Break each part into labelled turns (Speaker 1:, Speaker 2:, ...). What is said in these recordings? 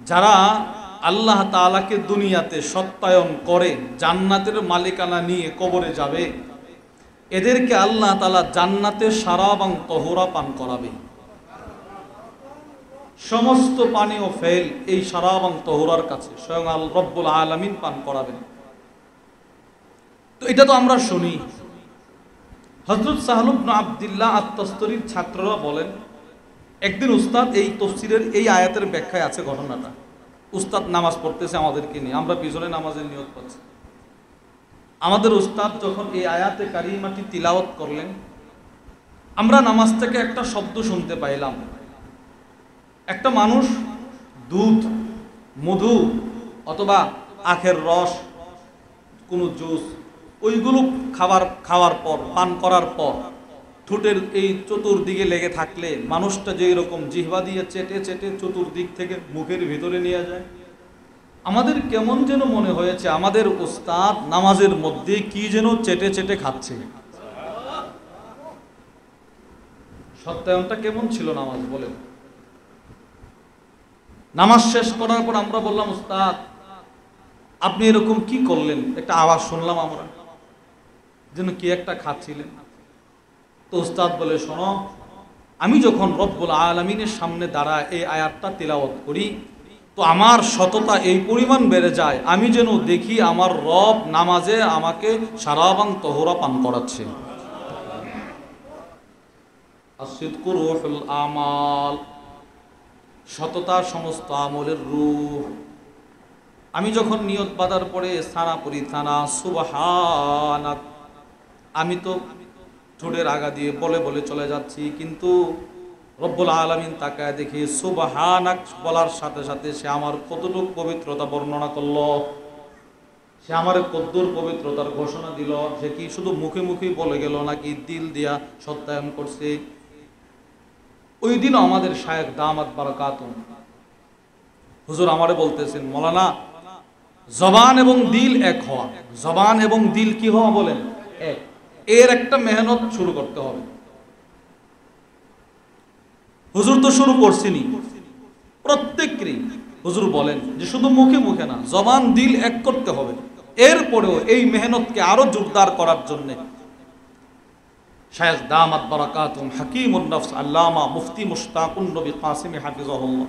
Speaker 1: যারা আল্লাহ তাআলাকে দুনিয়াতে সত্যায়ন করে জান্নাতের মালিকানা নিয়ে কবরে যাবে, এদেরকে আল্লাহ তাআলা জান্নাতে শারাবান তহুরা পান করাবে। সমস্ত পানি ও ফেল এই শারাবান তহুরার কাছে স্বয়ং রব্বুল আলামিন পান করাবেন। তো এটা তো আমরা শুনি। হযরত সাহল ইবনে আব্দুল্লাহ আত-তুস্তারির ছাত্ররা বলেন, একদিন উস্তাদ এই তাফসীরের এই আয়াতের ব্যাখ্যায় আছে ঘটনাটা। উস্তাদ নামাজ পড়তেছে আমাদেরকে নিয়ে, আমরা পিছনে নামাজের নিয়ত পাচ্ছি। আমাদের উস্তাদ যখন এই আয়াতে কারিমাটি তিলাওয়াত করলেন, আমরা নামাজ থেকে একটা শব্দ শুনতে পাইলাম। একটা মানুষ দুধ, মধু অথবা আখের রস, কোনো জুস, ওইগুলো খাওয়ার পর, পান করার পর ঠোঁটের এই চতুর্দিকে লেগে থাকলে মানুষটা যেই রকম জিহ্বা দিয়ে চেটে চেটে চতুর্দিক থেকে মুখের ভিতরে নিয়ে যায়, আমাদের কেমন যেন মনে হয়েছে আমাদের উস্তাদ নামাজের মধ্যে কি যেন চেটে চেটে খাচ্ছে। সত্যায়নটা কেমন ছিল নামাজ বলেন? নামাজ শেষ করার পর আমরা বললাম, উস্তাদ আপনি এরকম কি করলেন? একটা আওয়াজ শুনলাম আমরা যেন কি একটা খাচ্ছিলেন। তো উস্তাদ বলে, শোনো, আমি যখন রব্বুল আলামিনের সামনে দাঁড়ায় এই আয়াতটা তিলাওয়াত করি, তো আমার সততা এই পরিমাণ বেড়ে যায়, আমি যেন দেখি আমার রব নামাজে আমাকে শারাবান তহুরা পান করাচ্ছে। আসিদকু রূহুল আমাল, সততা সমস্ত আমলের রূহ। আমি যখন নিয়ত বাঁধার পরে সানা পরিথানা সুবহানাক, আমি তো ঠোঁটের আগা দিয়ে বলে বলে চলে যাচ্ছি, কিন্তু রব্বুল আলামিন তাকায় দেখি সুবহানাক বলার সাথে সাথে সে আমার কতটুক পবিত্রতা বর্ণনা করলো, সে আমার কদ্দুর পবিত্রতার ঘোষণা দিল। সে কি শুধু মুখে মুখেই বলে গেল নাকি দিল দিয়া সত্যায়ন করছে? ওই দিনও আমাদের শায়েখ দামাত বারাকাতুহু হুজুর আমারে বলতেছেন, মৌলানা জবান এবং দিল এক হওয়া, জবান এবং দিল কি হওয়া বলেন? এক। এর একটা মেহনত শুরু করতে হবে। হুজুর তো শুরু করছেনই, প্রত্যেকেরই হুজুর বলেন যে শুধু মুখে মুখে না, জবান দিল এক করতে হবে। এরপরেও এই মেহনতকে আরো জোরদার করার জন্য শায়েখ দামাত বারাকাতুহু হাকিমুন নফস আল্লামা মুফতি মুশতাকুন নবী কাসিম হাফিজাহুল্লাহ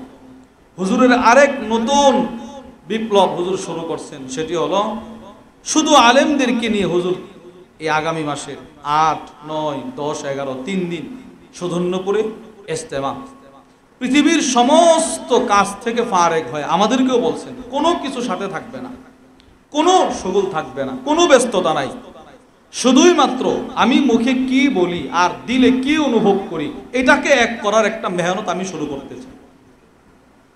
Speaker 1: হুজুরের আরেক নতুন বিপ্লব হুজুর শুরু করছেন। সেটি হলো শুধু আলেমদেরকে নিয়ে হুজুর এই আগামী মাসে 8, 9, 10, 11 3 দিন সুধন্যপুরে ইজতেমা, পৃথিবীর সমস্ত কাজ থেকে ফারেক হয় আমাদেরকেও বলছেন কোনো কিছু সাথে থাকবে না, কোনো শগুল থাকবে না, কোনো ব্যস্ততা নাই, শুধুই মাত্র আমি মুখে কি বলি আর দিলে কি অনুভব করি এটাকে এক করার একটা মেহনত আমি শুরু করতে চাই।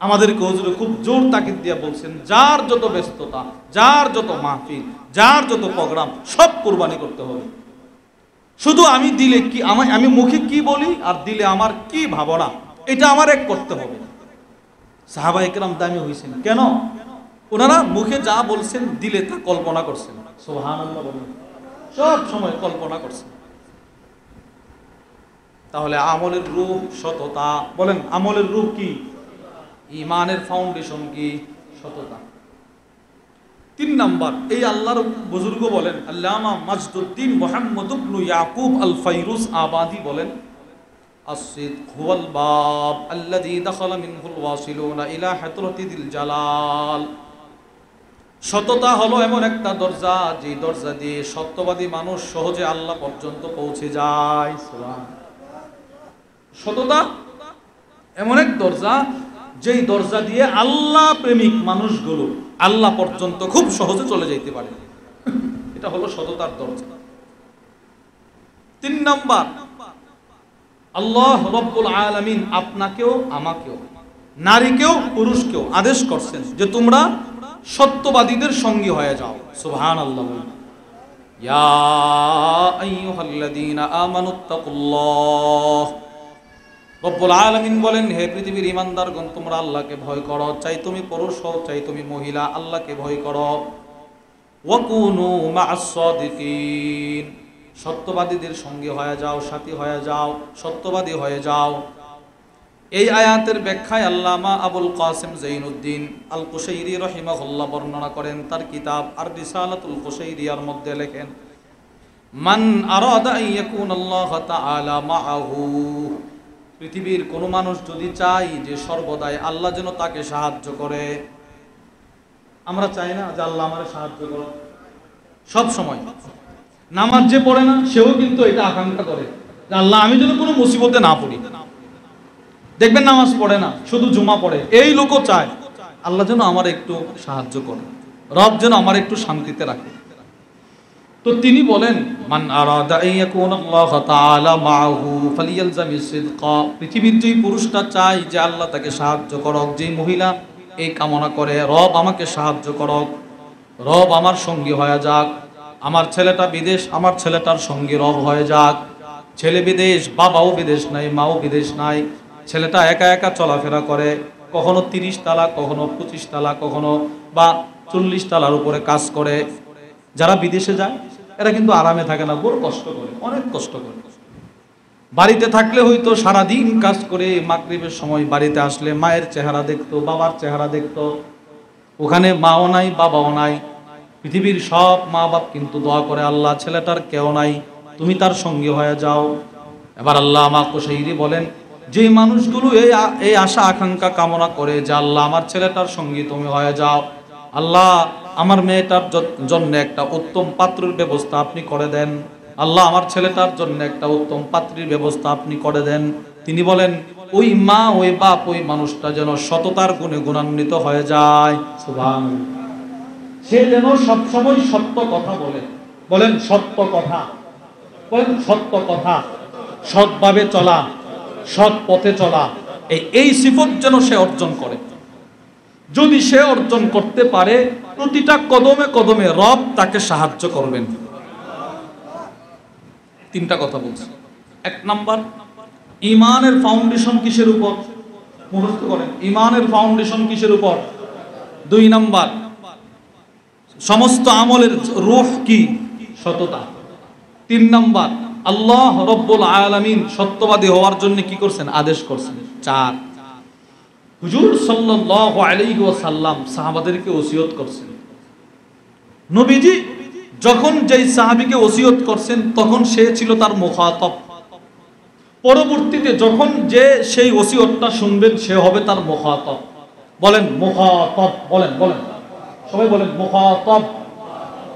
Speaker 1: আমাদেরকে হুজুর খুব জোর তাকিদ দিয়ে বলছেন, যার যত ব্যস্ততা, যার যত মাহফিল, যার যত প্রোগ্রাম সব কুরবানি করতে হবে। শুধু আমি দিলে কি, আমি মুখে কি বলি আর দিলে আমার কি ভাবনা, এটা আমার এক করতে হবে। সাহাবায়ে কেরাম দামি হয়েছেন কেন? ওনারা মুখে যা বলছেন দিলে তা কল্পনা করছেন। সুবহানাল্লাহ বলেন, সব সময় কল্পনা করছেন। তাহলে আমলের রূহ সততা। বলেন আমলের রূহ কি? ঈমানের ফাউন্ডেশন কি? সততা। 3 নাম্বার, এই আল্লাহর বুজুর্গ বলেন, আল্লামা মাজদুদ্দিন মুহাম্মদ ইবনে ইয়াকুব আল ফাইরুজ আবাদি বলেন, আসিদক হুয়াল বাব আল্লাযী দাখালা মিনহুল ওয়াসিলুনা ইলা হাদরাতিল জালাল। সততা হলো এমন একটা দরজা, যে দরজা দিয়ে সত্যবাদী মানুষ সহজে আল্লাহ পর্যন্ত পৌঁছে যায়। সততা এমন এক দরজা, যেই দরজা দিয়ে আল্লাহ প্রেমিক মানুষগুলো আল্লাহ পর্যন্ত খুব সহজে চলে যেতে পারে। এটা হলো সততার দরজা। 3 নাম্বার, আল্লাহ রব্বুল আলামিন আপনাকেও আমাকেও, নারীকেও পুরুষকেও আদেশ করছেন যে তোমরা সত্যবাদীদের সঙ্গী হয়ে যাও। সুবহানাল্লাহ। ইয়া আইয়ুহাল্লাযীনা আমানুত্তাকুল্লাহ, রব্বুল আলামিন বলেন, হে পৃথিবীর ঈমানদারগণ, তোমরা আল্লাহকে ভয় করো। চাই তুমি পুরুষ হও, চাই তুমি মহিলা, আল্লাহকে ভয় করো। ওয়াকুনু মা'আস সাদিকিন, সত্যবাদীদের সঙ্গে হয়ে যাও, সাথী হয়ে যাও, সত্যবাদী হয়ে যাও। এই আয়াতের ব্যাখ্যায় আল্লামা আবুল কাসিম যাইনুদ্দিন আল কুশাইরি রাহিমাহুল্লাহ বর্ণনা করেন, তার কিতাব আর রিসালাতুল কুশাইরিয়ার মধ্যে লেখেন, মান আরাদা আন ইয়াকুনাল্লাহ তাআলা মাআহু, পৃথিবীর কোন মানুষ যদি চায় যে সর্বদাই আল্লাহ যেন তাকে সাহায্য করে। আমরা চাই না যে আল্লাহ আমাদের সাহায্য করে সব সময়। নামাজ যে পড়ে না সেও কিন্তু এটা আকাঙ্ক্ষা করে যে আল্লাহ আমি যেন কোনো মুসিবতে না পড়ি। দেখবেন নামাজ পড়ে না, শুধু জুমা পড়ে, এই লোকও চায় আল্লাহ যেন আমার একটু সাহায্য করে, রব যেন আমার একটু শান্তিতে রাখে। তো তিনি বলেন, মান আরাদা আন ইয়াকুনাল্লাহ তাআলা মাআহু ফালিয়ালজামিস সিদকা, পৃথিবীর যেই পুরুষটা চায় যে আল্লাহ তাকে সাহায্য করক, যেই মহিলা এই কামনা করে রব আমাকে সাহায্য করক, রব আমার সঙ্গী হয়ে যাক, আমার ছেলেটা বিদেশ, আমার ছেলেটার সঙ্গী রব হয়ে যাক, ছেলে বিদেশ, বাবাও বিদেশ নাই, মাও বিদেশ নাই, ছেলেটা একা একা চলাফেরা করে, কখনো 30 তালা, কখনো 25 তালা, কখনো বা 40 তালার উপরে কাজ করে। যারা বিদেশে যায় এরা কিন্তু আরামে থাকে না, বড় কষ্ট করে, অনেক কষ্ট করে। বাড়িতে থাকলে হয়তো সারাদিন কাজ করে মাগরিবের সময় বাড়িতে আসলে মায়ের চেহারা দেখতো, বাবার চেহারা দেখতো। ওখানে মাও নাই, বাবাও নাই, পৃথিবীর সব মা বাপ কিন্তু দোয়া করে আল্লাহ ছেলেটার কেউ নাই, তুমি তার সঙ্গী হয়ে যাও। এবার আল্লাহ আমাকে কুশাইরি বলেন, যে মানুষগুলো এই আশা আকাঙ্ক্ষা কামনা করে যে আল্লাহ আমার ছেলেটার সঙ্গী তুমি হয়ে যাও, আল্লাহ আমার মেয়েটার জন্য একটা উত্তম পাত্রের ব্যবস্থা আপনি করে দেন, আল্লাহ আমার ছেলেটার জন্য একটা উত্তম পাত্রীর ব্যবস্থা আপনি করে দেন। তিনি বলেন ওই মা, ওই বাপ, ওই মানুষটা যেন সততার গুণে গুণান্বিত হয়ে যায়। সুবহানাল্লাহ। সে যেন সবসময় সত্য কথা বলে। বলেন সত্য কথা, বলেন সত্য কথা, সৎভাবে চলা, সৎ পথে চলা, এই সিফত যেন সে অর্জন করে। যদি সে অর্জন করতে পারে, প্রতিটা কদমে কদমে রব তাকে সাহায্য করবেন। তিনটা কথা বলছি। 1 নাম্বার, ঈমানের ফাউন্ডেশন কিসের উপর? মুখস্থ করেন, ঈমানের ফাউন্ডেশন কিসের উপর? 2 নাম্বার, সমস্ত আমলের রূহ কি? সততা। 3 নাম্বার, আল্লাহ রব্বুল আলামিন সত্যবাদী হওয়ার জন্য কি করছেন? আদেশ করছেন। 4, হুজুর সাল্লাল্লাহু আলাইহি ওয়াসাল্লাম সাহাবাদেরকে ওসিয়ত করছেন। নবীজি যখন যেই সাহাবীকে ওসিয়ত করছেন তখন সে ছিল তার মুখাতাব, পরবর্তীতে যখন যে সেই ওসিয়তটা শুনবেন সে হবে তার মুখাতাব। বলেন মুখাতাব, বলেন বলেন সবাই বলেন মুখাতাব।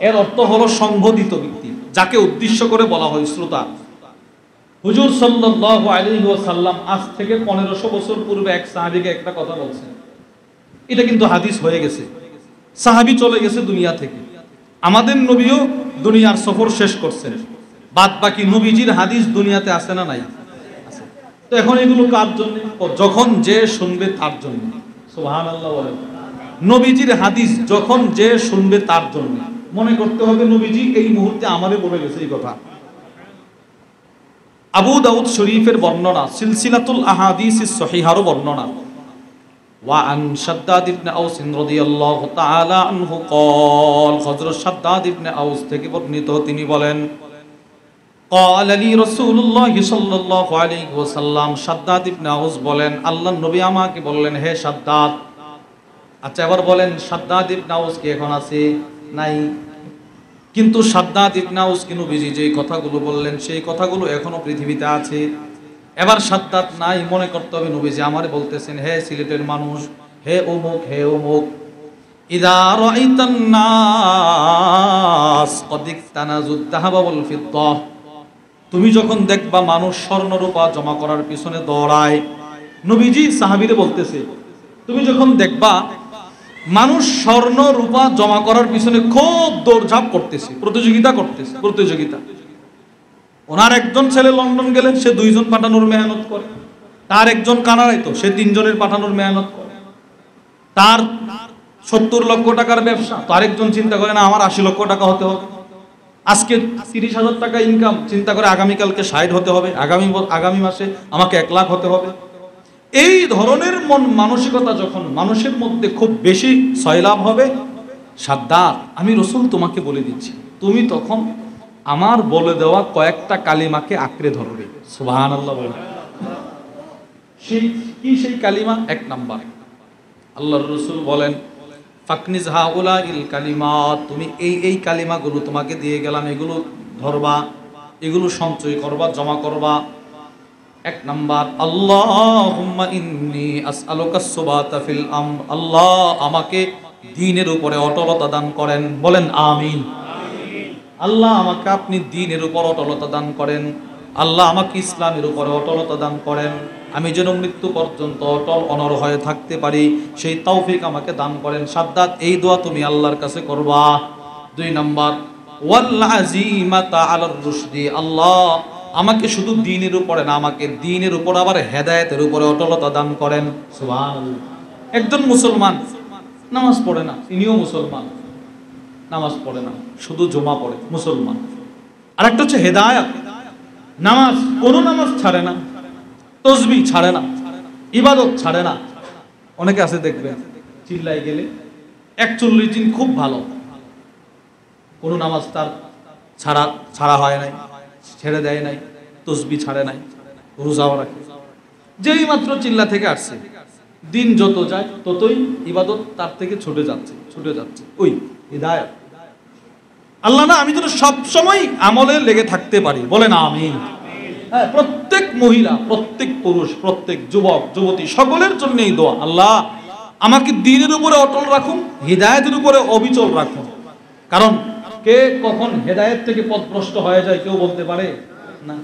Speaker 1: এর অর্থ হলো সংবোধিত ব্যক্তি, যাকে উদ্দেশ্য করে বলা হয় শ্রোতা। হুজুর সাল্লাল্লাহু আলাইহি ওয়াসাল্লাম আজ থেকে 1500 বছর পূর্বে এক সাহাবীকে একটা কথা বলছেন। এটা কিন্তু হাদিস হয়ে গেছে, সাহাবী চলে গেছে দুনিয়া থেকে, আমাদের নবীও দুনিয়ার সফর শেষ করছেন, বাদ বাকি নবীজির হাদিস দুনিয়াতে আছে না নাই? আছে। তো এখন এগুলো কার জন্য? যখন যে শুনবে তার জন্য। সুবহানাল্লাহ বলেন। নবীজির হাদিস যখন যে শুনবে তার জন্য। মনে করতে হবে নবীজি এই মুহূর্তে আমারে বলে গেছে এই কথা। আবু দাউদ শরীফের বর্ণনা, সিলসিলাতুল আহাদিসিস সহিহারও বর্ণনা, ওয়া আন শাদ্দাদ ইবনে আউস রাদিয়াল্লাহু তাআলা আনহু قال, হযরত শাদ্দাদ ইবনে আউস থেকে বর্ণিত, তিনি বলেন قال لي رسول الله সাল্লাল্লাহু আলাইহি ওয়াসাল্লাম, শাদ্দাদ ইবনে আউস বলেন আল্লাহর নবী আমাকে বললেন, হে শাদ্দাদ। আচ্ছা এবার বলেন শাদ্দাদ ইবনে আউস কি এখন আছে? নাই। কিন্তু শাদ্দাদ ইবনে আউস কি নবীজি যেই কথাগুলো বললেন সেই কথাগুলো এখনো পৃথিবীতে আছে। এবার শাদ্দাদ নাই, মনে করতে হবে নবীজি আমারে বলতেছেন, হে সিলেটের মানুষ, হে অমুক, হে অমুক, ইযা রাআইতান নাস ক্বাদ ইকতানাজুদ যাহাবা ওয়াল ফিদ্দাহ, তুমি যখন দেখবা মানুষ স্বর্ণ রূপা জমা করার পিছনে দৌড়ায়, নবীজি সাহাবীরে বলতেছে তুমি যখন দেখবা মানুষ স্বর্ণ রূপা জমা করার পিছনে খুব দৌড়ঝাঁপ করতেছে, প্রতিযোগিতা করতেছে, প্রতিযোগিতা। ওনার একজন ছেলে লন্ডন গেলেন, সে 2 জন পাঠানোর মেহনত করে, তার একজন কানাডায় তো সে 3 জনের পাঠানোর মেহনত করে, তার 70 লক্ষ টাকার ব্যবসা, তো আরেকজন চিন্তা করে না আমার 80 লক্ষ টাকা হতে হবে, আজকে 30,000 টাকা ইনকাম, চিন্তা করে আগামীকালকে 60 হতে হবে, আগামী মাসে আমাকে 1 লাখ হতে হবে। এই ধরনের মন মানসিকতা যখন মানুষের মধ্যে খুব বেশি সয়লাভ হবে, শাদ্দাদ আমি রাসূল তোমাকে বলে দিচ্ছি, তুমি তখন আমার বলে দেওয়া কয়েকটা কালিমাকে আঁকড়ে ধরবে। সুবহানাল্লাহ বলে। সেই কালিমা? এক নাম্বার, আল্লাহর রাসূল বলেন ফাকনিজ হাউলাইল কালিমাত, তুমি এই কালিমাগুলো তোমাকে দিয়ে গেলাম, এগুলো ধরবা, এগুলো সঞ্চয় করবা, জমা করবা। এক নাম্বার, আল্লাহুম্মা ইন্নী আসআলুকা সুবাতা ফিল আমর, আল্লাহ আমাকে দ্বীনের উপরে অটলতা দান করেন। বলেন আমিন। আল্লাহ আমাকে আপনি দ্বীনের উপর অটলতা দান করেন, আল্লাহ আমাকে ইসলামের উপরে অটলতা দান করেন, আমি যেন মৃত্যু পর্যন্ত অটল অনড় হয়ে থাকতে পারি, সেই তৌফিক আমাকে দান করেন। সাদ্দাত, এই দোয়া তুমি আল্লাহর কাছে করবা। দুই নাম্বার, ওয়াল আযীমাতা আলার রুশদি, আল্লাহ আমাকে শুধু দ্বীনের উপরে না, আমাকে দ্বীনের উপর আবার হেদায়েতের উপরে অটলতা দান করেন। সুবহানাল্লাহ। একজন মুসলমান নামাজ পড়ে না, ইনিও মুসলমান, নামাজ পড়ে না, শুধু জুমা পড়ে, মুসলমান। আরেকটা হচ্ছে হেদায়েত, নামাজ, কোন নামাজ ছাড়ে না, তাসবিহ ছাড়ে না, ইবাদত ছাড়ে না। অনেকে আছে দেখবেন চিল্লাই গেলে 41 দিন খুব ভালো, কোন নামাজ তার ছাড়া হয় নাই, ছেড়ে দেয় নাই, তাসবিহ ছাড়ে নাই, রোজাও রাখে। যেই মাত্র চিল্লা থেকে আসছে, দিন যত যায় ততই ইবাদত তার থেকে ছুটে যাচ্ছে। ওই হিদায়াত। আল্লাহ না আমি যেন সব সময় আমলে লেগে থাকতে পারি। বলেন আমিন। হ্যাঁ, প্রত্যেক মহিলা, প্রত্যেক পুরুষ, প্রত্যেক যুবক যুবতী সকলের জন্য এই দোয়া, আল্লাহ আমাকে দ্বীনের উপরে অটল রাখুন, হিদায়াতের উপরে অবিচল রাখুন। কারণ কে কখন হেদায়েত থেকে পথভ্রষ্ট হয়ে যায় কেউ বলতে পারে না।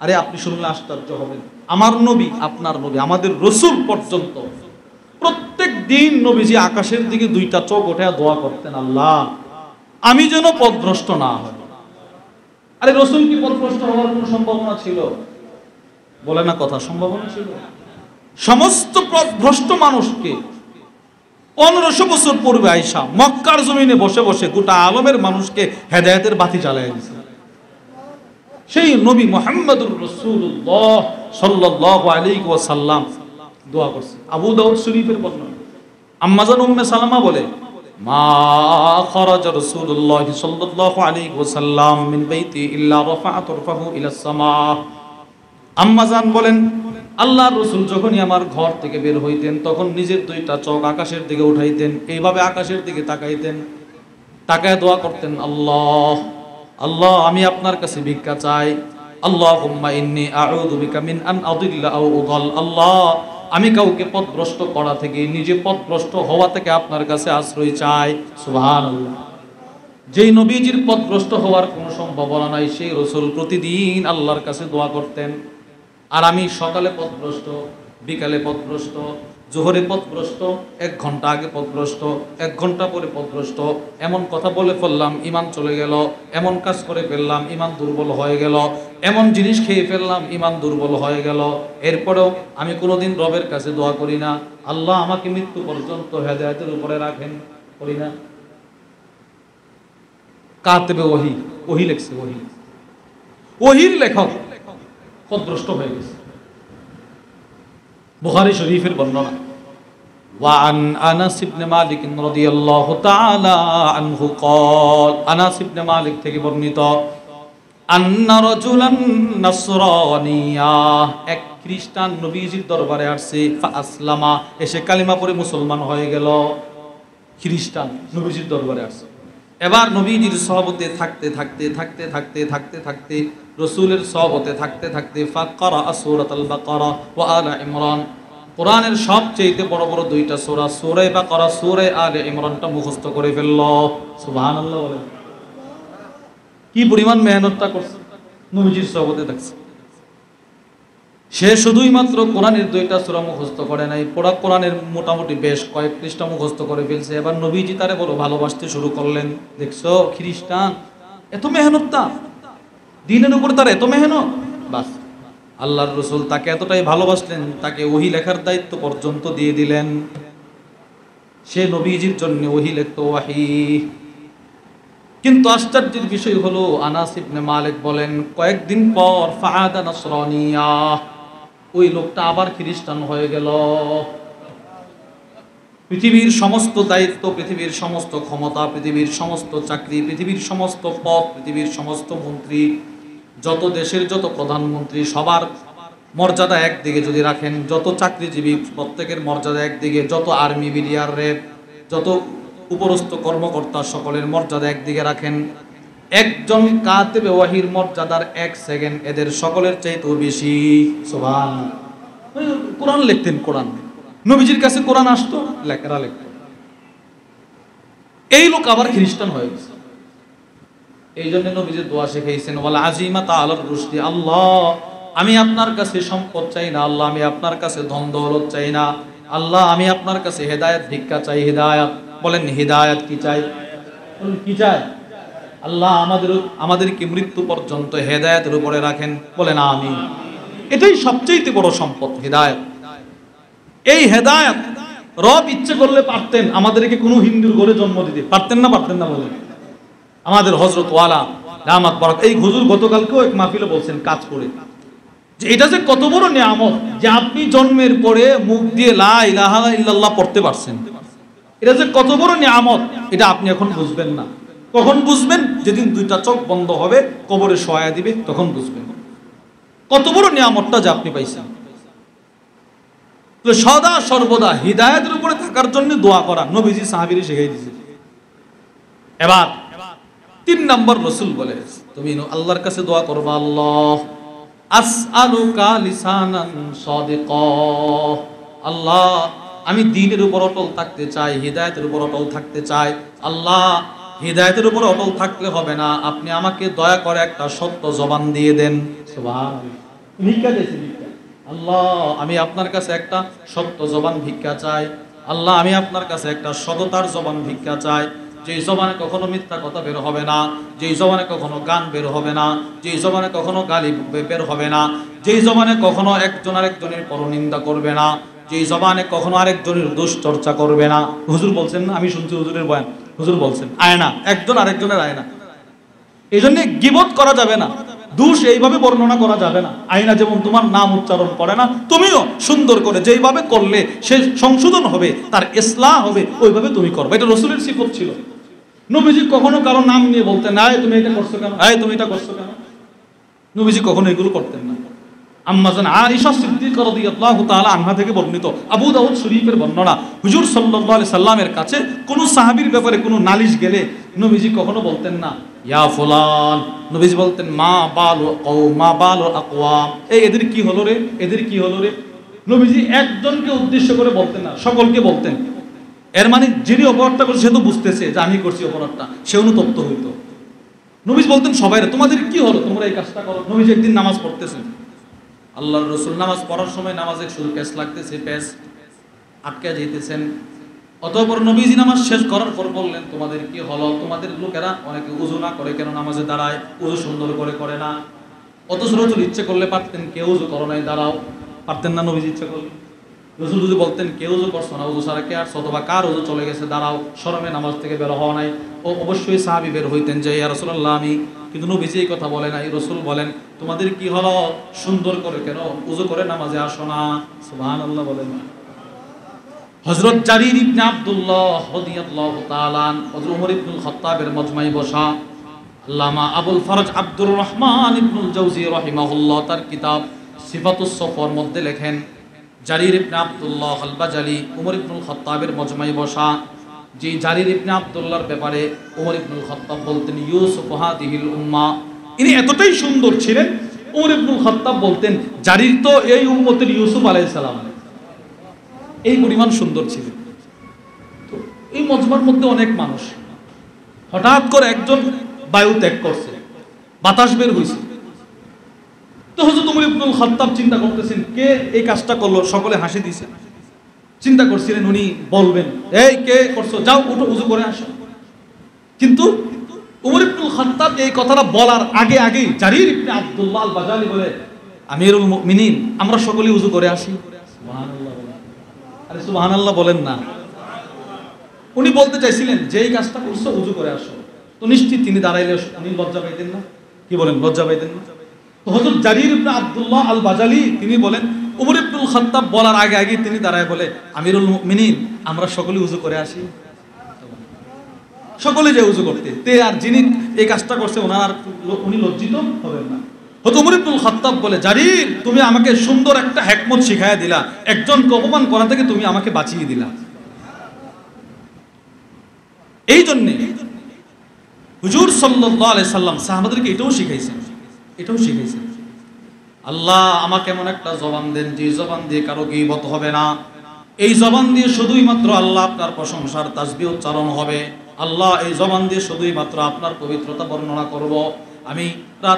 Speaker 1: আরে আপনি শুনলে আশ্চর্য হবেন, আমার নবী, আপনার নবী, আমাদের রাসূল পর্যন্ত প্রত্যেক দিন নবীজি আকাশের দিকে দুইটা চোখ উঠায় দোয়া করতেন, আল্লাহ আমি যেন পথভ্রষ্ট না হই। আরে রাসূল কি পথভ্রষ্ট হওয়ার কোনো সম্ভাবনা ছিল? বলে না কথা, সম্ভাবনা ছিল। সমস্ত পথভ্রষ্ট মানুষকে 1500 বছর পূর্বে আয়েশা মক্কার জমিনে বসে বসে গোটা আলমের মানুষকে হেদায়েতের বাতি জ্বালিয়ে দিয়েছে। সেই নবী মুহাম্মদুর রাসূলুল্লাহ সাল্লাল্লাহু আলাইহি ওয়াসাল্লাম দোয়া করছে। আবু দাউদ শরীফের বর্ণনা, আম্মা জান উম্মে সালামা বলে, মা খারাজা রাসূলুল্লাহ সাল্লাল্লাহু আলাইহি ওয়াসাল্লাম মিন বাইতি ইল্লা রাফা'a তারফাহু ইলা সামা। আম্মা জান বলেন, আল্লাহর রাসূল যখনই আমার ঘর থেকে বের হইতেন তখন নিজের দুইটা চোখ আকাশের দিকে উঠাইতেন, এইভাবে আকাশের দিকে তাকাইতেন, তাকায় দোয়া করতেন, আল্লাহ আল্লাহ আমি আপনার কাছে ভিক্ষা চাই, আল্লাহুম্মা ইন্নী আউযু বিকা মিন আন আদিল্লা আও উদাল, আল্লাহ আমি কাউকে পথভ্রষ্ট করা থেকে, নিজে পথভ্রষ্ট হওয়া থেকে আপনার কাছে আশ্রয় চাই। সুবহানাল্লাহ। যেই নবীজির পথভ্রষ্ট হওয়ার কোনো সম্ভাবনা নাই, সেই রাসূল প্রতিদিন আল্লাহর কাছে দোয়া করতেন। আর আমি সকালে পথভ্রষ্ট, বিকালে পথভ্রষ্ট, জোহরে পথভ্রষ্ট, 1 ঘন্টা আগে পথভ্রষ্ট, 1 ঘন্টা পরে পথভ্রষ্ট, এমন কথা বলে ফেললাম ঈমান চলে গেল, এমন কাজ করে ফেললাম ঈমান দুর্বল হয়ে গেল, এমন জিনিস খেয়ে ফেললাম ঈমান দুর্বল হয়ে গেল। এরপরেও আমি কোনোদিন রবের কাছে দোয়া করি না, আল্লাহ আমাকে মৃত্যু পর্যন্ত হেদায়েতের উপরে রাখেন, করি না। কাতেবে ওহী লেখছে, ওহীর লেখক পথভ্রষ্ট হয়ে গেছে। বুখারী শরীফের বর্ণনা, ওয়ান আনাস ইবনে মালিক রাদিয়াল্লাহু তাআলা আনহু قال, আনাস ইবনে মালিক থেকে বর্ণিত, আন্না রাজুলান নাসরানিয়া, এক খ্রিস্টান নবীজির দরবারে আসছে, ফাসলামা, এসে কালিমা পড়ে মুসলমান হয়ে গেল। খ্রিস্টান নবীজির দরবারে আসছে, এবার নবীজির সহবতে থাকতে রাসূলের সহবতে থাকতে ফাকরা সূরাতুল বাকারা ওয়া আলে ইমরান, কোরআনের সবচেয়ে বড় বড় দুইটা সূরা, সূরা বাকারা, সূরা আলে ইমরানটা মুখস্থ করে ফেলল। সুবহানাল্লাহ বলেন। কি পরিমাণ মেহনতটা করছে, নবীজির সহবতে থাকছে। সে শুধুই মাত্র কোরআনের 2টা সূরা মুখস্থ করে নাই, পুরা কোরআনের মোটামুটি বেশ কয়েক পৃষ্ঠা মুখস্থ করে ফেলছে। এবার নবীজি তারে বড় ভালোবাসতে শুরু করলেন। দেখছো খ্রিস্টান, এত মেহনতটা, দ্বীনের উপর তার এত মেহনত। বাস, আল্লাহর রাসূল তাকে এতটাই ভালোবাসলেন, তাকে ওহী লেখার দায়িত্ব পর্যন্ত দিয়ে দিলেন। সে নবীজির জন্য ওহী লিখতো, ওহী। কিন্তু আশ্চর্যের বিষয় হলো, আনাস ইবনে মালিক বলেন, কয়েকদিন পর ফাআদা নাসরানিয়া, ওই লোকটা আবার খ্রিস্টান হয়ে গেল। পৃথিবীর সমস্ত দায়িত্ব, পৃথিবীর সমস্ত ক্ষমতা, পৃথিবীর সমস্ত চাকরি, পৃথিবীর সমস্ত পদ, পৃথিবীর সমস্ত মন্ত্রী, যত দেশের যত প্রধানমন্ত্রী, সবার মর্যাদা একদিকে যদি রাখেন, যত চাকরিজীবী প্রত্যেকের মর্যাদা একদিকে, যত আর্মি বিডিআরের যত উপরস্থ কর্মকর্তা সকলের মর্যাদা একদিকে রাখেন, একজন কাতিবে ওয়াহির মর্যাদার 1 সেকেন্ড এদের সকলের চাইতেও বেশি। সুবহানাল্লাহ। কোরআন লিখতেন, কোরআন নবীজির কাছে কোরআন আসতো, লেখা লিখত। এই লোক আবার খ্রিস্টান হয়ে গেছে। এই জন্য নবীজি দোয়া শিখাইছেন, ওয়াল আজিমাতা আলার রুশদি, আল্লাহ আমি আপনার কাছে সম্পদ চাই না, আল্লাহ আমি আপনার কাছে ধন দৌলত চাই না, আল্লাহ আমি আপনার কাছে হেদায়েত ভিক্ষা চাই। হেদায়েত বলেন, হেদায়েত কি চাই? বলেন কি চাই? আল্লাহ আমাদেরকে মৃত্যু পর্যন্ত হেদায়েতের উপরে রাখেন, বলেন আমিন। এটাই সবচেয়ে বড় সম্পদ, হেদায়েত। এই হেদায়েত রব ইচ্ছে করলে পারতেন আমাদেরকে কোনো হিন্দুর ঘরে জন্ম দিতে, পারতেন না? পারতেন না? বলেন। আমাদের হযরত ওয়ালা দামাত বারাক এই হুজুর গতকালকেও এক মাহফিলে বলছেন কাজ করে, যে এটা যে কত বড় নিয়ামত যে আপনি জন্মের পরে মুখ দিয়ে লা ইলাহা ইল্লাল্লাহ পড়তে পারছেন। এটা যে কত বড় নিয়ামত এটা আপনি এখন বুঝবেন না। কখন বুঝবেন? যেদিন দুইটা চোখ বন্ধ হবে, কবরে শোয়া দিবে, তখন বুঝবেন কত বড় নিয়ামতটা যে আপনি পাইছেন। তো সদা সর্বদা হিদায়াতের উপরে থাকার জন্য দোয়া করা নবীজি সাহাবীরে শিখাই দিয়েছে। এবার 3 নম্বর রাসূল বলে, তুমি আল্লাহর কাছে দোয়া করবা, আল্লাহ আসআলুকা লিসানান সাদিকা, আল্লাহ আমি দ্বীনের উপর অটল থাকতে চাই, হিদায়াতের উপর অটল থাকতে চাই। আল্লাহ হিদায়াতের উপর অটল থাকলে হবে না, আপনি আমাকে দয়া করে একটা সত্য জবান দিয়ে দেন। সুবহানাল্লাহ। ভিক্ষা দিয়েছে, ভিক্ষা। আল্লাহ আমি আপনার কাছে একটা সত্য জবান ভিক্ষা চাই, আল্লাহ আমি আপনার কাছে একটা সততার জবান ভিক্ষা চাই, যেই জবানে কখনো মিথ্যা কথা বের হবে না, যেই জবানে কখনো গান বের হবে না, যেই জবানে কখনো গালি বের হবে না, যেই জবানে কখনো একজন আরেকজনের পরনিন্দা করবে না, যেই জবানে কখনো আরেকজনের দুশ্চর্চা করবে না। হুজুর বলছেন না, আমি শুনছি হুজুরের বয়ান, হুজুর বলছেন আয়না, একজন আরেকজনের আয়না। এই জন্য গীবত করা যাবে না, দোষ এইভাবে বর্ণনা করা যাবে না। আয়না যেমন তোমার নাম উচ্চারণ করে না, তুমিও সুন্দর করে যেইভাবে করলে সে সংশোধন হবে, তার ইসলাহ হবে, ওইভাবে তুমি করবে। এটা রাসূলের সিফত ছিল। নবীজি কখনো কারো নাম নিয়ে বলতেন না, তুমি এটা করছো কেন, তুমি এটা করছো কেন। নবীজি কখনো এগুলো করতেন না। আম্মা জান আয়েশা সিদ্দিকা রাদিয়াল্লাহু তাআলা আনহা থেকে বর্ণিত, আবু দাউদ শরীফের বর্ণনা, হুজুর সাল্লাল্লাহু আলাইহি সাল্লামের কাছে কোন সাহাবীর ব্যাপারে কোনো নালিশ গেলে নবীজি কখনো বলতেন না ইয়া ফুলান, নবীজি বলতেন মা বালু আকওয়াম, এদের কি হলো রে, এদের কি হলো রে। নবীজি একজনকে উদ্দেশ্য করে বলতেন না, সকলকে বলতেন। এর মানে যিনি অপরাধটা করছে সে তো বুঝতেছে যে আমি করছি অপরাধটা, সে অনুতপ্ত হইতো। নবীজি বলতেন সবাইরে তোমাদের কি হলো, তোমরা এই কাজটা করো। নবীজি একদিন নামাজ পড়তেছেন, আল্লাহর রাসূল নামাজ পড়ার সময় নামাজে শুরু পেশ লাগতেছে, পেশ আটকে যাইতেছেন। অতঃপর নবীজি নামাজ শেষ করার পর বললেন তোমাদের কি হলো, তোমাদের লোকেরা অনেকে উযু না করে কেন, নামাজে দাঁড়ায় উযু সুন্দর করে করে না। অথচ রাসূল ইচ্ছে করলে পারতেন কেউ উযু করো নাই দাঁড়াও, পারতেন না নবীজি ইচ্ছে করলে। রাসূল যদি বলতেন কেউ উযু করছো না, উযু ছাড়া কে আর অথবা কার উযু চলে গেছে দাঁড়াও, শরমে নামাজ থেকে বের হওয়া নাই, ও অবশ্যই সাহাবী বের হইতেন যে ইয়া রাসূলুল্লাহ আমি। কিন্তু নবীজি এই কথা বলে নাই। রাসূল বলেন তোমাদের কি হলো, সুন্দর করে কেন উযু করে নামাজে আসো না। সুবহানাল্লাহ বলেন। হযরত জারির ইবনে আব্দুল্লাহ রাদিয়াল্লাহু তাআলা হযরত ওমর ইবনুল খাত্তাবের মজমায় বসা আল্লামা আবুল ফরজ আব্দুর রহমান ইবনুল জাওজি রাহিমাহুল্লাহ তার কিতাব সিফাতুস সফর মধ্যে লেখেন, জারির ইবনে আব্দুল্লাহ আল বাজালি ওমর ইবনুল খাত্তাবের মজমায় বসা, যে জারির ইবনে আব্দুল্লাহর ব্যাপারে ওমর ইবনুল খাত্তাব বলতেন ইউসুফ হাদিহিল উম্মাহ, ইনি এতটাই সুন্দর ছিলেন, ওমর ইবনুল খাত্তাব বলতেন জারির তো এই উম্মতের ইউসুফ আলাইহিস সালাম, এই পরিমাণ সুন্দর ছিলেন। তো এই মজমার মধ্যে অনেক মানুষ, হঠাৎ করে একজন বায়ু ত্যাগ করছে, বাতাস বের হয়েছে। তো হযরত ওমর ইবনুল খাত্তাব চিন্তা করতেছেন কে এই কাজটা করলো, সকলে হাসি দিছে। চিন্তা করছিলেন উনি বলবেন এই কে করছো, যাও উঠো উযু করে আসো। কিন্তু ওমর ইবনুল খাত্তাব এই কথাটা বলার আগে আগেই জারির ইবনে আব্দুল্লাহ আল বাজালি বলে আমিরুল মুমিনিন আমরা সকলেই উযু করে আসি। সুবহানাল্লাহ বলেন, আরে সুবহানাল্লাহ বলেন না। উনি বলতে চাইছিলেন যে এই কাজটা করছো উযু করে আসো, তো নিশ্চিত তিনি দাঁড়াইলে উনি লজ্জা পাইতেন না, কি বলেন লজ্জা পাইতেন না। তো হযরত জারির ইবনে আব্দুল্লাহ আল বাজালি তিনি বলেন ওমর ইবনুল খাত্তাব বলার আগে আগে তিনি দাঁড়ায় বলে আমিরুল মুমিনিন আমরা সকলে উযু করে আসি। সকলে যে উযু করতে তে আর যিনি এই কাজটা করছে ওনার উনি লজ্জিত হবেন না। হযরত ওমর ইবনুল খাত্তাব বলে, জারির তুমি আমাকে সুন্দর একটা হিকমত শিখায়া দিলা, একজনকে অপমান করা থেকে তুমি আমাকে বাঁচিয়ে দিলা। এই জন্য হুজুর সাল্লাল্লাহু আলাইহি সাল্লাম সাহাবাদেরকে এটাও শিখাইছেন, আল্লাহ আমাকে এমন একটা জবান দেন যে জবান দিয়ে কারো গীবত হবে না, এই জবান দিয়ে শুধুই মাত্র আল্লাহ আপনার প্রশংসার তাসবিহ উচ্চারণ হবে, আল্লাহ এই জবান দিয়ে শুধুই মাত্র আপনার পবিত্রতা বর্ণনা করব। আমি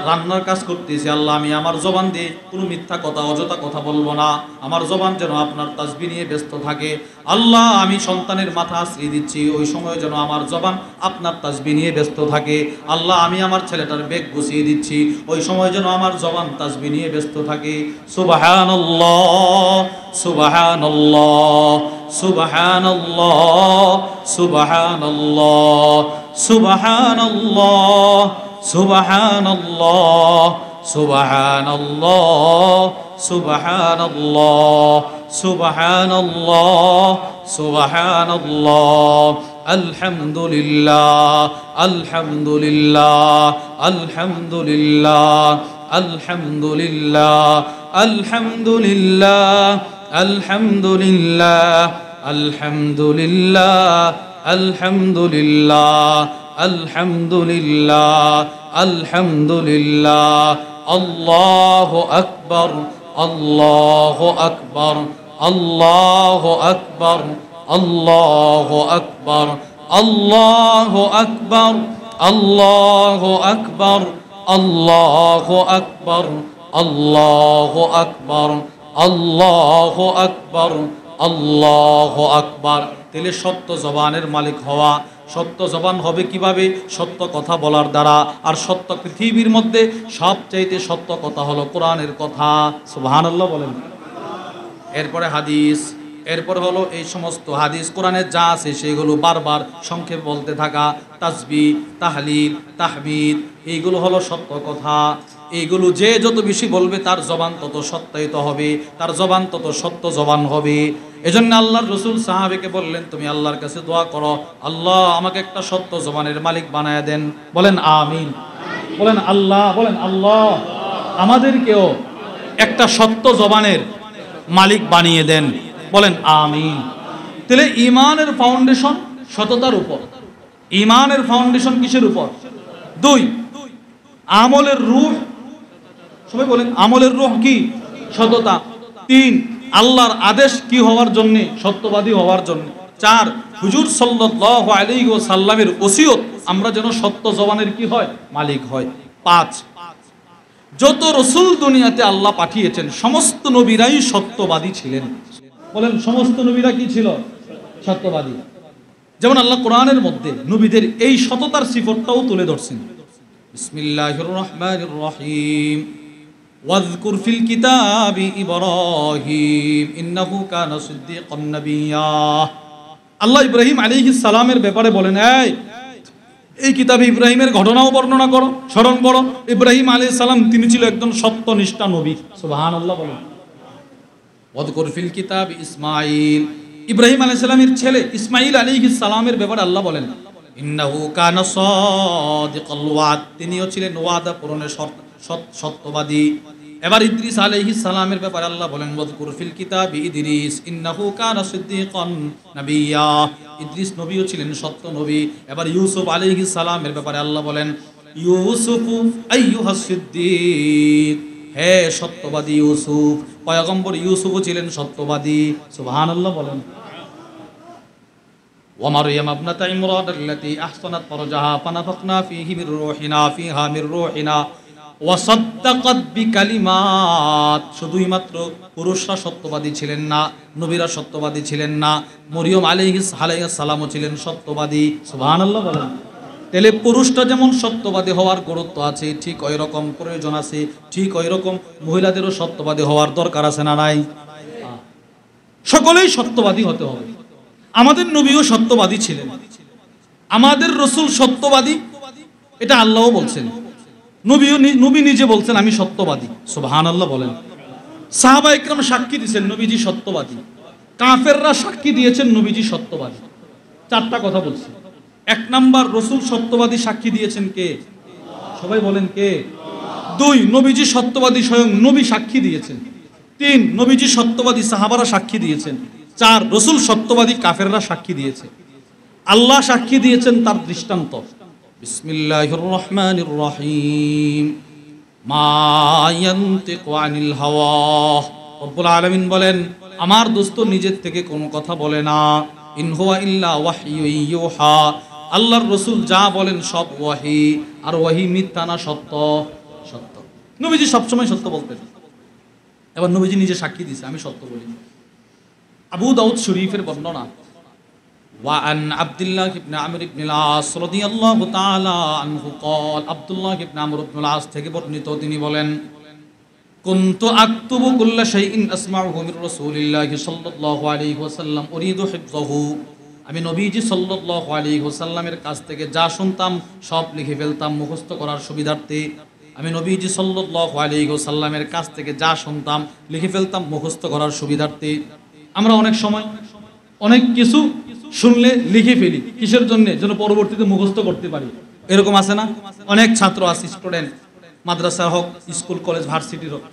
Speaker 1: রান্নার কাজ করতেছি, আল্লাহ আমি আমার জবান দিয়ে কোনো মিথ্যা কথা অযথা কথা বলবো না, আমার জবান যেন আপনার তাসবিহ নিয়ে ব্যস্ত থাকে। আল্লাহ আমি সন্তানের মাথা আশ্রয় দিচ্ছি, ওই সময় যেন আমার জবান আপনার তাসবিহ নিয়ে ব্যস্ত থাকে। আল্লাহ আমি আমার ছেলেটার ব্যাগ গুছিয়ে দিচ্ছি, ওই সময় যেন আমার জবান তাসবিহ নিয়ে ব্যস্ত থাকে। সুবহানাল্লাহ সুবহানাল্লাহ সুবহানাল্লাহ সুবহানাল্লাহ সুবহানাল্লাহ সুবহানাল্লাহ সুবহানাল্লাহ সুবহানাল্লাহ সুবহানাল্লাহ সুবহানাল্লাহ আলহামদুলিল্লাহ আলহামদুলিল্লাহ আলহামদুলিল্লাহ আলহামদুলিল্লাহ আলহামদুলিল্লাহ আলহামদুলিল্লাহ আলহামদুলিল্লাহ আলহামদুলিল্লাহ আলহামদুলিল্লাহ আলহামদুলিল্লাহ আল্লাহু আকবার আল্লাহু আকবার আল্লাহু আকবার আল্লাহু আকবার আল্লাহু আকবার আল্লাহু আকবার আল্লাহু আকবার আল্লাহু আকবার আল্লাহু আকবার আল্লাহু আকবার। তাহলে সত্য জবানের মালিক হওয়া, সত্য জবান হবে কিভাবে? সত্য কথা বলার দ্বারা। আর সত্য পৃথিবীর মধ্যে সবচাইতে সত্য কথা হলো কোরআনের কথা। সুবহানাল্লাহ বলেন। এরপরে হাদিস, এরপর হলো এই সমস্ত হাদিস কোরআনে যা আছে সেগুলো বারবার সংক্ষেপে বলতে থাকা, তাসবিহ তাহলিল তাহমিদ, এইগুলো হলো সত্য কথা। এইগুলো যে যত বেশি বলবে তার জবান তত সত্যায়িত হবে, তার জবান তত সত্য জবান হবে। এজন্য আল্লাহর রাসূল সাহাবাকে বললেন, তুমি আল্লাহর কাছে দোয়া করো, আল্লাহ আমাকে একটা সত্য জবানের মালিক বানায় দেন। বলেন আমিন, বলেন আল্লাহ, বলেন আল্লাহ আমাদেরকেও একটা সত্য জবানের মালিক বানিয়ে দেন। বলেন আমিন। তাহলে ঈমানের ফাউন্ডেশন সততার উপর। ঈমানের ফাউন্ডেশন কিসের উপর? 2, আমলের রূহ। সবাই বলেন আমলের রূহ কি? সততা। 3, আল্লাহর আদেশ কি হওয়ার জন্য? সত্যবাদী হওয়ার জন্য। 4, হুজুর সাল্লাল্লাহু আলাইহি ওয়াসাল্লামের ওসিয়ত আমরা যেন সত্য জবানের কি হয়? মালিক হয়। 5, যত রাসূল দুনিয়াতে আল্লাহ পাঠিয়েছেন সমস্ত নবীরাই সত্যবাদী ছিলেন। বলেন সমস্ত নবীরা কি ছিল? সত্যবাদী। যেমন আল্লাহ কোরআনের মধ্যে নবীদের এই সততার সিফতটাও তুলে ধরছেন। বিসমিল্লাহির রহমানির রহিম, ওয়াযকুর ফিল কিতাবি ইব্রাহিম ইন্নাহু কানা সিদ্দীকান নাবিয়্যা। আল্লাহ ইব্রাহিম আলাইহিস সালামের ব্যাপারে বলেন, এই কিতাবে ইব্রাহিমের ঘটনাও বর্ণনা করো, স্মরণ করো। ইব্রাহিম আলাইহিস সালাম তিনি ছিল একজন সত্যনিষ্ঠা নবী। সুবহানাল্লাহ বলেন। ওয়াযকুর ফিল কিতাবি ইসমাঈল, ইব্রাহিম আলাইহিস সালামের ছেলে ইসমাঈল আলাইহিস সালামের ব্যাপারে আল্লাহ বলেন, ইন্নাহু কানা সাদিকাল ওয়াদ, তিনিও ছিলেন ওয়াদা পূরণের সত্যবাদী। এবার ইদ্রিস আলাইহিস সালামের ব্যাপারে আল্লাহ বলেন, ওয়াযকুর ফিল কিতাবি ইদ্রিস ইন্নাহু কানা সিদ্দীকান নাবিয়্যা, ইদ্রিস নবীও ছিলেন সত্য নবী। এবার ইউসুফ আলাইহিস সালামের ব্যাপারে আল্লাহ বলেন, ইউসুফু আইয়ুহাস সিদ্দীক, হে সত্যবাদী ইউসুফ। পয়গম্বর ইউসুফও ছিলেন সত্যবাদী। সুবহানাল্লাহ বলেন। ওয়া মারইয়াম ইবনাতা ইমরান আল্লাতী আহসানাত ফারজাহা ফানাফাখনা ফীহি মির রূহিনা ওয়া সাদ্দাকাত বিকালিমাত। শুধুই মাত্র পুরুষরা সত্যবাদী ছিলেন না, নবীরা সত্যবাদী ছিলেন না, মরিয়ম আলাইহিস সালামও ছিলেন সত্যবাদী। সুবহানাল্লাহ বলেন। তাহলে পুরুষটা যেমন সত্যবাদী হওয়ার গুরুত্ব আছে, ঠিক ওই রকম প্রয়োজন আছে, ঠিক ওই রকম মহিলাদেরও সত্যবাদী হওয়ার দরকার আছে না নাই? সকলেই সত্যবাদী হতে হবে। আমাদের নবীও সত্যবাদী ছিলেন, আমাদের রাসূল সত্যবাদী, এটা আল্লাহও বলছেন, নবী নিজে বলছেন আমি সত্যবাদী। সুবহানাল্লাহ বলেন। সাহাবা ইকরাম সাক্ষী দিয়েছেন নবীজি সত্যবাদী, কাফেররা সাক্ষী দিয়েছেন নবীজি সত্যবাদী। 4টা কথা বলছি। 1 নাম্বার, রাসূল সত্যবাদী সাক্ষী দিয়েছেন কে? সবাই বলেন কে? 2 নবীজি সত্যবাদী, স্বয়ং নবী সাক্ষী দিয়েছেন। 3 নবীজি সত্যবাদী, সাহাবারা সাক্ষী দিয়েছেন। 4 রাসূল সত্যবাদী, কাফেররা সাক্ষী দিয়েছে। আল্লাহ সাক্ষী দিয়েছেন তার দৃষ্টান্ত। বিসমিল্লাহির রহমানির রহিম, মা ইয়ানতিকু আনিল হাওয়া। রব্বুল আলামিন বলেন, আমার দোস্ত নিজের থেকে কোনো কথা বলে না। ইন হুয়া ইল্লা ওয়াহয়ু ইউহা, আল্লাহর রাসূল যা বলেন সব ওয়াহি, আর ওয়াহি মিথ্যা না সত্য? সত্য। নবীজি সবসময় সত্য বলতেন। এবার নবীজি নিজে সাক্ষী দিয়েছে, আমি সত্য বলি। আবু দাউদ শরীফের বর্ণনা, ওয়া আন আব্দুল্লাহ ইবনে আমর ইবনে আস রাদিয়াল্লাহু তাআলা আনহু قال, আব্দুল্লাহ ইবনে আমর ইবনে আস থেকে বর্ণিত, তিনি বলেন, কুনতু আকতুবু কুল্লা শাইইন আসমাউহু মির রাসূলিল্লাহি সাল্লাল্লাহু আলাইহি ওয়াসাল্লাম উরিদু হিফযাহু, আমি নবীজি সাল্লাল্লাহু আলাইহি ওয়াসাল্লামের কাছ থেকে যা শুনতাম সব লিখে ফেলতাম মুখস্থ করার সুবিধার্থে। আমি নবীজি সাল্লাল্লাহু আলাইহি ওয়াসাল্লামের কাছ থেকে যা শুনতাম লিখে ফেলতাম মুখস্থ করার সুবিধার্থে। আমরা অনেক সময় অনেক কিছু শুনলে লিখে ফেলি, কিসের জন্য? যেন পরবর্তীতে মুখস্থ করতে পারি। এরকম আছে না? অনেক ছাত্র আছে, স্টুডেন্ট, মাদ্রাসা হোক, স্কুল কলেজ ভার্সিটির হোক,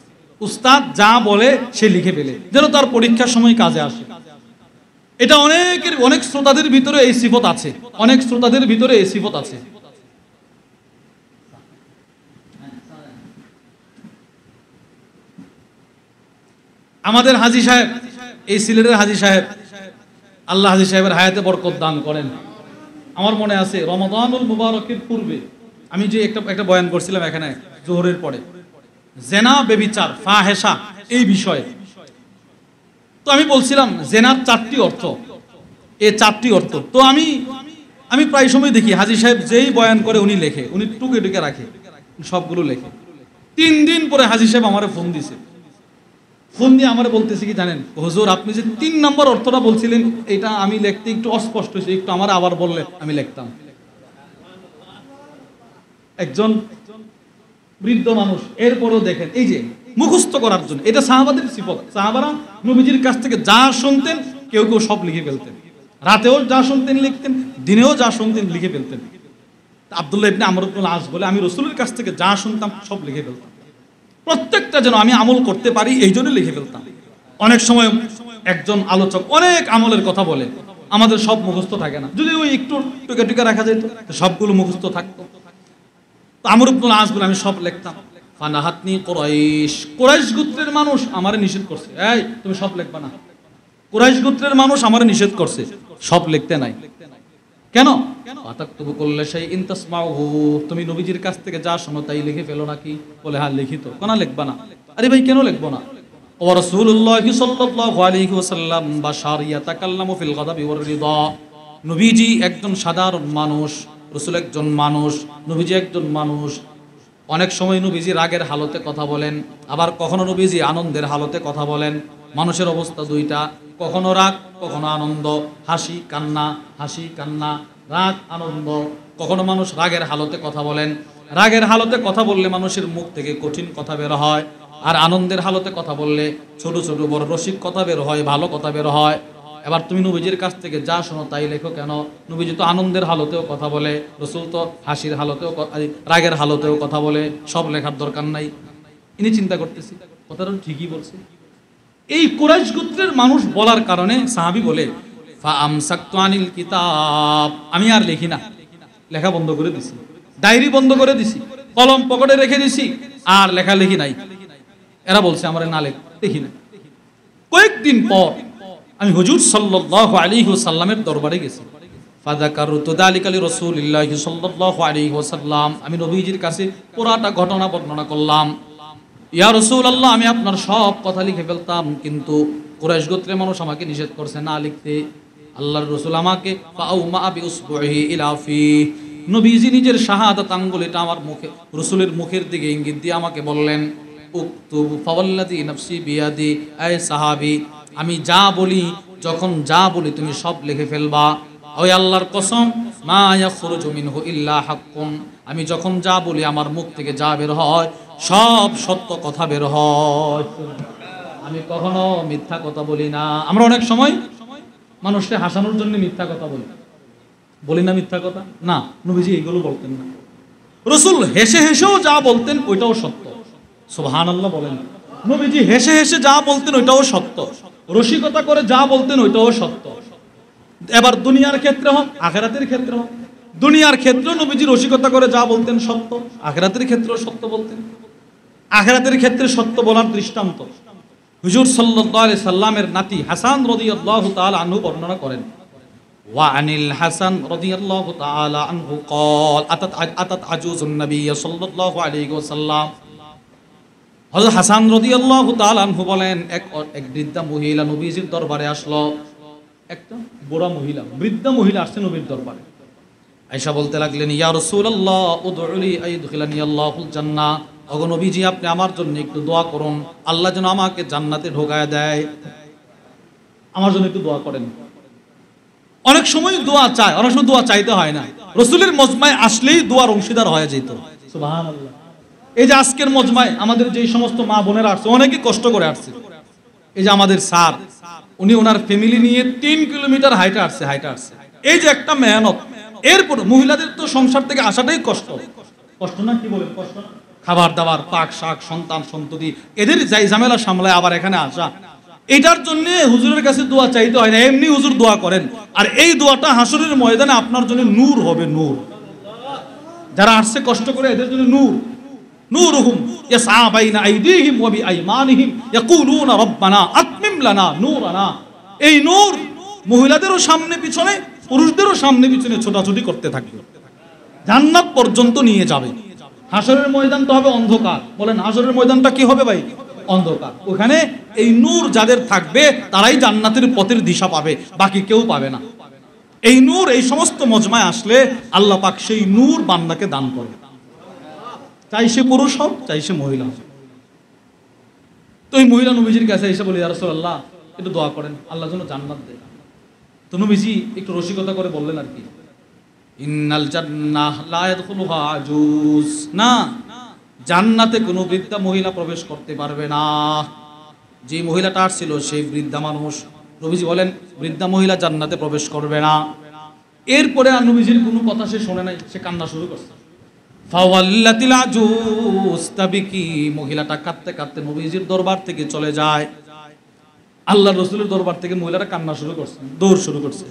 Speaker 1: উস্তাদ যা বলে সে লিখে ফেলে যেন তার পরীক্ষার সময় কাজে আসে। এটা অনেক শ্রোতাদের ভিতরে এই সিফত আছে, অনেক শ্রোতাদের ভিতরে এই সিফত আছে। আমাদের হাজী সাহেব, এই সিলেটের হাজী সাহেব, আল্লাহ হাজী সাহেবের হায়াতে বরকত দান করেন। আমার মনে আছে রমাদানুল মুবারকের পূর্বে আমি যে একটা বয়ান করছিলাম এখানে জোহরের পরে, জেনা, বেবিচার, ফাহেশা, এই বিষয়ে। তো আমি বলছিলাম জেনার 4টি অর্থ, এই 4টি অর্থ। তো আমি প্রায় সময় দেখি হাজী সাহেব যেই বয়ান করে উনি লেখে, উনি টুকে টুকে রাখে, সবগুলো লেখে। 3 দিন পরে হাজী সাহেব আমারে ফোন দিছে। ফোন দিয়ে আমার বলতেছি কি জানেন, হুজুর আপনি যে 3 নম্বর অর্থটা বলছিলেন এটা আমি লিখতে একটু অস্পষ্ট হয়েছে, একটু আমার আবার বললে আমি লিখতাম। একজন বৃদ্ধ মানুষ, এরপরও দেখেন এই যে মুখস্থ করার জন্য, এটা সাহাবাদের সিফত। সাহাবারা নবীজির কাছ থেকে যা শুনতেন কেউ কেউ সব লিখে ফেলতেন, রাতেও যা শুনতেন লিখতেন, দিনেও যা শুনতেন লিখে ফেলতেন। আব্দুল্লাহ ইবনে আমর ইবনে আস বলে, আমি রাসূলের কাছ থেকে যা শুনতাম সব লিখে ফেলতাম, প্রত্যেকটা যেন আমি আমল করতে পারি এই জন্য লিখে ফেলতাম। অনেক সময় একজন আলোচক অনেক আমলের কথা বলে, আমাদের সব মুখস্থ থাকে না, যদি ওই একটু টুকে টুকে রাখা যেত সবগুলো মুখস্থ থাকতো। তো আমর ইবনে আস বলে, আমি সব লিখতাম। ফানাহাতনি কুরাইশ, কুরাইশ গোত্রের মানুষ আমারে নিষেধ করছে, এই তুমি সব লিখবা না। কুরাইশ গোত্রের মানুষ আমারে নিষেধ করছে, সব লিখতে নাই। কেন? আতাকতুবু কুল্লা শাইইন তাসমাউহু, তুমি নবীজির কাছ থেকে যা শোনো তাই লিখে ফেলো নাকি? বলে হ্যাঁ লিখি তো। কোনা লিখবা না? আরে ভাই কেন লিখবো না? ওয়া রাসূলুল্লাহি সাল্লাল্লাহু আলাইহি ওয়াসাল্লাম বাশার ইয়াতাকাল্লামু ফিল গাদাবি ওয়ার রিদা, নবীজি একজন সাধারণ মানুষ, রাসূল একজন মানুষ, নবীজি একজন মানুষ। অনেক সময় নবীজি রাগের হালতে কথা বলেন, আবার কখনো নবীজি আনন্দের হালতে কথা বলেন। মানুষের অবস্থা দুইটা, কখনো রাগ কখনো আনন্দ, হাসি কান্না, হাসি কান্না, রাগ আনন্দ। কখনো মানুষ রাগের হালতে কথা বলেন, রাগের হালতে কথা বললে মানুষের মুখ থেকে কঠিন কথা বের হয়, আর আনন্দের হালতে কথা বললে ছোট ছোট বড় রসিক কথা বের হয়, ভালো কথা বের হয়। এবার তুমি নবীজির কাছ থেকে যা শোনো তাই লেখো কেন? নবীজি তো আনন্দের হালতেও কথা বলে, রাসূল তো হাসির হালতেও, রাগের হালতেও কথা বলে, সব লেখার দরকার নাই। ইনি চিন্তা করতেছি কথাটা ঠিকই বলছে। এই কুরাইশ গোত্রের মানুষ বলার কারণে সাহাবী বলে, ফা আমসাকতু আনিল কিতাব, আমি আর লিখি না, লেখা বন্ধ করে দিছি, ডায়েরি বন্ধ করে দিছি, কলম পকেটে রেখে দিছি, আর লেখা লিখি নাই। এরা বলছে আমরা না লিখি না। কয়েকদিন পর আমি হুজুর সাল্লাল্লাহু আলাইহি ওয়াসাল্লামের দরবারে গেছি। ফাযাকারতু যালিকা লিরাসূলিল্লাহি সাল্লাল্লাহু আলাইহি ওয়াসাল্লাম, আমি নবীজির কাছে পুরাটা ঘটনা বর্ণনা করলাম। ইয়া রাসূলুল্লাহ, আমি আপনার সব কথা লিখে ফেলতাম, কিন্তু কুরাইশ গোত্রের মানুষ আমাকে নিষেধ করছে না লিখতে। আল্লাহর রাসূল আমাকে ফাউমা বিউসবুহি ইলা ফি, নবীজি নিজের শাহাদাত আঙ্গুলটা আমার মুখে, রাসূলের মুখের দিকে ইঙ্গিত দিয়ে আমাকে বললেন, উকতুব ফাওয়াল্লাযী নাফসি বিয়াদি, আয় সাহাবী, আমি যা বলি, যখন যা বলি তুমি সব লিখে ফেলবা। ওই আল্লাহর কসম, মা ইয়াখরুজু মিনহু ইল্লা হাক্কুন, আমি যখন যা বলি আমার মুখ থেকে যা বের হয় সব সত্য কথা বের হয়, আমি কখনো মিথ্যা কথা বলি না। আমরা অনেক সময় মানুষকে হাসানোর জন্য মিথ্যা কথা বলি না, মিথ্যা কথা না, নবীজি এইগুলো বলতেন না। রাসূল হেসে হেসেও যা বলতেন ওইটাও সত্য। সুবহানাল্লাহ বলেন। নবীজি হেসে হেসে যা বলতেন ওইটাও সত্য, রসিকতা করে যা বলতেন ওইটাও সত্য। এবার দুনিয়ার ক্ষেত্রে হোক, আখিরাতের ক্ষেত্রে হোক, দুনিয়ার ক্ষেত্রেও নবীজি রসিকতা করে যা বলতেন সত্য, আখিরাতের ক্ষেত্রেও সত্য বলতেন। আখিরাতের ক্ষেত্রে সত্য বলার দৃষ্টান্ত হুজুর সাল্লাল্লাহু আলাইহি সাল্লামের নাতি হাসান রাদিয়াল্লাহু তাআলা আনহু বর্ণনা করেন। ওয়া আনিল হাসান রাদিয়াল্লাহু তাআলা আনহু قال আতাত আজুজুন নবী সাল্লাল্লাহু আলাইহি ওয়াসাল্লাম। হযরত হাসান রাদিয়াল্লাহু তাআলা আনহু বলেন, এক বৃদ্ধা মহিলা নবীজির দরবারে আসলো। একটা বুড়া মহিলা, বৃদ্ধা মহিলা আসছে নবীর দরবারে। আয়েশা বলতে লাগলেন, ইয়া রাসূলুল্লাহ উদউলি আইদখিলানি আল্লাহুল জান্নাহ। ওগো নবীজি, আপনি আমার জন্য একটু দোয়া করুন, আল্লাহ যেন আমাকে জান্নাতে ঢোকায় দেয়। আমার জন্য একটু দোয়া করেন। অনেক সময় দোয়া চায়, অনেক সময় দোয়া চাইতে হয় না। রাসূলের মজমায় আসলেই দোয়ার অংশীদার হয়ে যেত। সুবহানাল্লাহ। এই যে আজকের মজমায় আমাদের যে সমস্ত মা বোনেরা আসছে, অনেকে কষ্ট করে আসছে। এই যে আমাদের স্যার, উনি ওনার ফ্যামিলি নিয়ে 3 কিলোমিটার হাইটে আসছে। এই যে একটা মেহনত। এরপর মহিলাদের তো সংসার থেকে আসাটাই কষ্ট না, কি বলেন, কষ্ট না? খাবার দাবার, পাক শাক, সন্তান সন্ততি, এদের যাই ঝামেলা সামলায় আবার এখানে আসা। এটার জন্য হুজুরের কাছে দোয়া চাইতে হয় না, এমনি হুজুর দোয়া করেন। আর এই দোয়াটা হাসরের ময়দানে আপনার জন্য নূর হবে, নূর। যারা আসছে কষ্ট করে, এদের জন্য নূর। নূরুহুম ইয়াসআ বাইনা আইদিহিম ওয়া বিআইমানিহিম ইয়াকুলুনা রব্বানা আতমিম লানা নূরানা। এই নূর মহিলাদেরও সামনে পিছনে, পুরুষদেরও সামনে পিছনে ছোটাছুটি করতে থাকবে, জান্নাত পর্যন্ত নিয়ে যাবে। হাসরের ময়দান তো হবে অন্ধকার। বলেন, হাসরের ময়দানটা কি হবে ভাই? অন্ধকার। ওখানে এই নূর যাদের থাকবে তারাই জান্নাতের পথের দিশা পাবে, বাকি কেউ পাবে না। এই নূর এই সমস্ত মজমায় আসলে আল্লাহ পাক সেই নূর বান্দাকে দান করে, চাই সে পুরুষ হোক, চাই সে মহিলা হোক। তো এই মহিলা নবীজির কাছে এসে বলে, ইয়া রাসূলুল্লাহ, একটু দোয়া করেন, আল্লাহ যেন জান্নাত দেয়। তো নবীজি একটু রসিকতা করে বললেন আর কি, ইন্নাল জান্নাহ লা ইয়াদখুলুহা আজুজ। না, জান্নাতে কোনো বৃদ্ধা মহিলা প্রবেশ করতে পারবে না। যে মহিলাটা আসছিল সেই বৃদ্ধা মানুষ। নবীজি বলেন, বৃদ্ধা মহিলা জান্নাতে প্রবেশ করবে না। এরপরে আর নবীজির কোনো কথা সে শোনে নাই, সে কান্না শুরু করছে। ফাওয়াল্লাতিল আজুজ তাবিকি। মহিলাটা কাঁদতে কাঁদতে নবীজির দরবার থেকে চলে যায়। আল্লাহর রাসূলের দরবার থেকে মহিলাটা কান্না শুরু করছে, দৌড় শুরু করছে।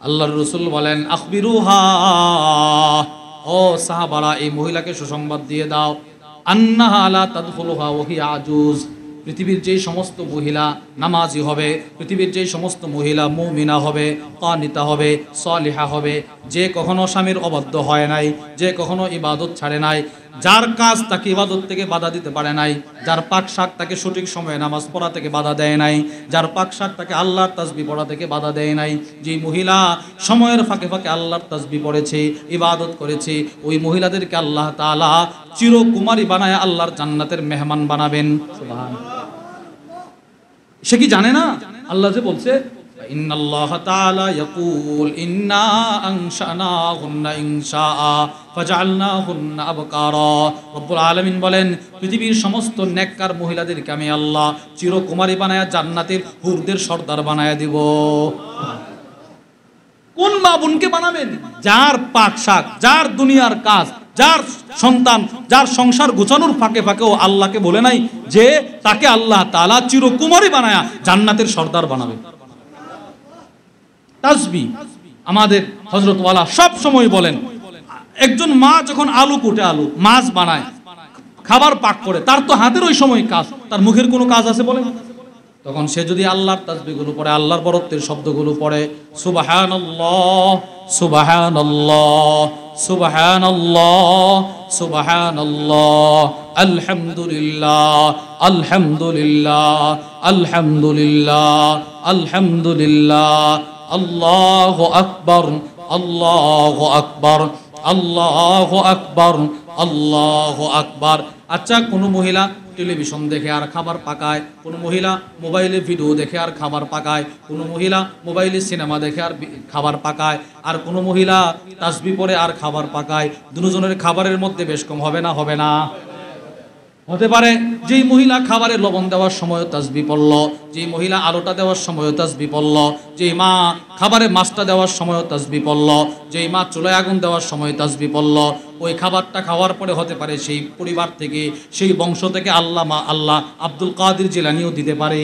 Speaker 1: আল্লাহর রাসূল বলেন, আখবিরুহা, ও সাহাবারা, এই মহিলাকে সুসংবাদ দিয়ে দাও, আন্নাহা লা তাদখুলুহা ওয়া হিয়া আজুজ। পৃথিবীর যেই সমস্ত মহিলা নামাজি হবে, পৃথিবীর যেই সমস্ত মহিলা মুমিনা হবে, কানিতা হবে, সালিহা হবে, যে কখনো স্বামীর অবাধ্য হয় নাই, যে কখনো ইবাদত ছাড়ে নাই, যার কাজ তাকে ইবাদত থেকে বাধা দিতে পারে নাই, যার পাক শাক তাকে সঠিক সময়ে নামাজ পড়া থেকে বাধা দেয় নাই, যার পাক শাক তাকে আল্লাহর তাসবিহ পড়া থেকে বাধা দেয় নাই, যেই মহিলা সময়ের ফাঁকে ফাঁকে আল্লাহর তাসবিহ পড়েছে, ইবাদত করেছে, ওই মহিলাদেরকে আল্লাহ তাআলা চিরকুমারী বানায় আল্লাহর জান্নাতের মেহমান বানাবেন। সুবহানাল্লাহ। সে কি জানে না? আল্লাহ যে বলছে, ইন্নাল্লাহ তাআলা ইয়াকুল ইন্না আনশানাহুন্না ইনশাআ ফাজআলনাহুন্না আবকারা। রব্বুল আলামিন বলেন, পৃথিবীর সমস্ত নেককার মহিলাদেরকে আমি আল্লাহ চিরকুমারী বানায়া জান্নাতের হুরদের সর্দার বানায়া দিব। কোন মা বোনকে বানাবেন? যার পাক শাক, যার দুনিয়ার কাজ, যার সন্তান, যার সংসার গোছানোর ফাঁকে ফাঁকেও আল্লাহকে বলে নাই যে তাকে আল্লাহ তাআলা চিরকুমারী বানায়া জান্নাতের সর্দার বানাবে। তাসবিহ আমাদের হযরত ওয়ালা সব সময় বলেন, একজন মা যখন আলু কুটে, আলু মাছ বানায়, খাবার পাক করে, তার তো হাতের ওই সময় কাজ, তার মুখের কোনো কাজ আছে বলেন? তখন সে যদি আল্লাহর তাসবিহগুলো পড়ে, আল্লাহর বরত্বের শব্দগুলো পড়ে, সুবহানাল্লাহ সুবহানাল্লাহ সুবহানাল্লাহ সুবহানাল্লাহ, আলহামদুলিল্লাহ আলহামদুলিল্লাহ আলহামদুলিল্লাহ আলহামদুলিল্লাহ, আল্লাহু আকবার আল্লাহু আকবার আল্লাহু আকবার আল্লাহু আকবার। আচ্ছা, কোনো মহিলা টেলিভিশন দেখে আর খাবার পাকায়, কোনো মহিলা মোবাইলে ভিডিও দেখে আর খাবার পাকায়, কোনো মহিলা মোবাইলে সিনেমা দেখে আর খাবার পাকায়, আর কোনো মহিলা তাসবিহ পড়ে আর খাবার পাকায়। দুজনের খাবারের মধ্যে বেশ কম হবে না? হবে না? হতে পারে যেই মহিলা খাবারে লবণ দেওয়ার সময় তাসবিহ পড়ল, যেই মহিলা আলোটা দেওয়ার সময় তাসবিহ পড়ল, যেই মা খাবারে মাছটা দেওয়ার সময় তাসবিহ পড়ল, যেই মা চুলায় আগুন দেওয়ার সময় তাসবিহ পড়ল, ওই খাবারটা খাওয়ার পরে হতে পারে সেই পরিবার থেকে, সেই বংশ থেকে আল্লাহ আব্দুল কাদের জিলানীও দিতে পারে।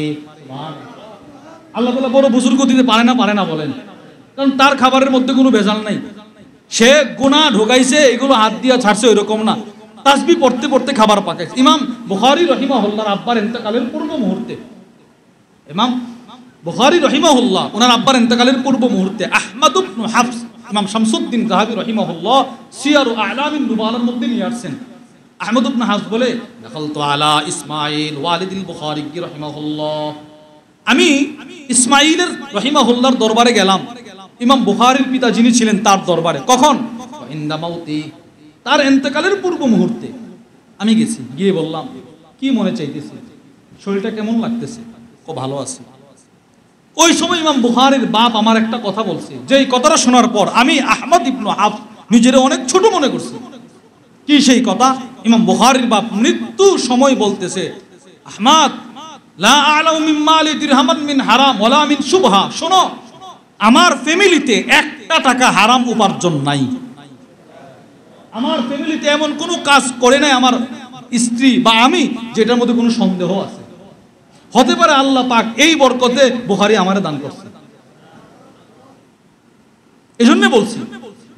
Speaker 1: আল্লাহ তাআলা বড় বুজুর্গ দিতে পারে না বলেন, কারণ তার খাবারের মধ্যে কোনো ভেজাল নাই। সে গুনাহ ঢোকাইছে, এগুলো হাত দিয়া ছাড়ছে, ওইরকম না। তাসবিহ পড়তে পড়তে খাবার পাকাইছে। ইমাম বুখারী রাহিমাহুল্লাহর আব্বার ইন্তেকালের পূর্ব মুহূর্তে, ইমাম বুখারী রাহিমাহুল্লাহ ওনার আব্বার ইন্তেকালের পূর্ব মুহূর্তে আহমদ ইবনে হাফস, ইমাম শামসুদ্দিন যাহাবী রাহিমাহুল্লাহ সিয়ারু আ'লামিন নুবালার মধ্যে নিয়ে আসছেন। আহমদ ইবনে হাফস বলে, দাখালতু আলা ইসমাঈল ওয়ালিদিল বুখারী রাহিমাহুল্লাহ, আমি ইসমাঈলের রাহিমাহুল্লাহর দরবারে গেলাম, ইমাম বুখারীর পিতা যিনি ছিলেন তার দরবারে। কখন? ইনদা মাউতি, তার ইন্তেকালের পূর্ব মুহূর্তে আমি গেছি। গিয়ে বললাম, কি মনে চাইতেছে, শরীরটা কেমন লাগতেছে? ও ভালো আছে। ওই সময় ইমাম বুখারীর বাপ আমার একটা কথা বলছে, যে এই কথাটা শোনার পর আমি আহমদ ইবনে হাফস নিজের অনেক ছোট মনে করছি। কি সেই কথা? ইমাম বুখারীর বাপ মৃত্যু সময় বলতেছে, আহমদ লা আ'লামু মিন মালি দিরহামান মিন হারাম ওয়ালা মিন শুবহা, শোনো, আমার ফ্যামিলিতে একটা টাকা হারাম উপার্জন নাই। আমার ফ্যামিলিতে এমন কোনো কাজ করে নাই আমার স্ত্রী বা আমি যেটার মধ্যে কোনো সন্দেহ আছে। হতে পারে আল্লাহ পাক এই বরকতে বুখারী আমারে দান করছে। এজন্য বলছি,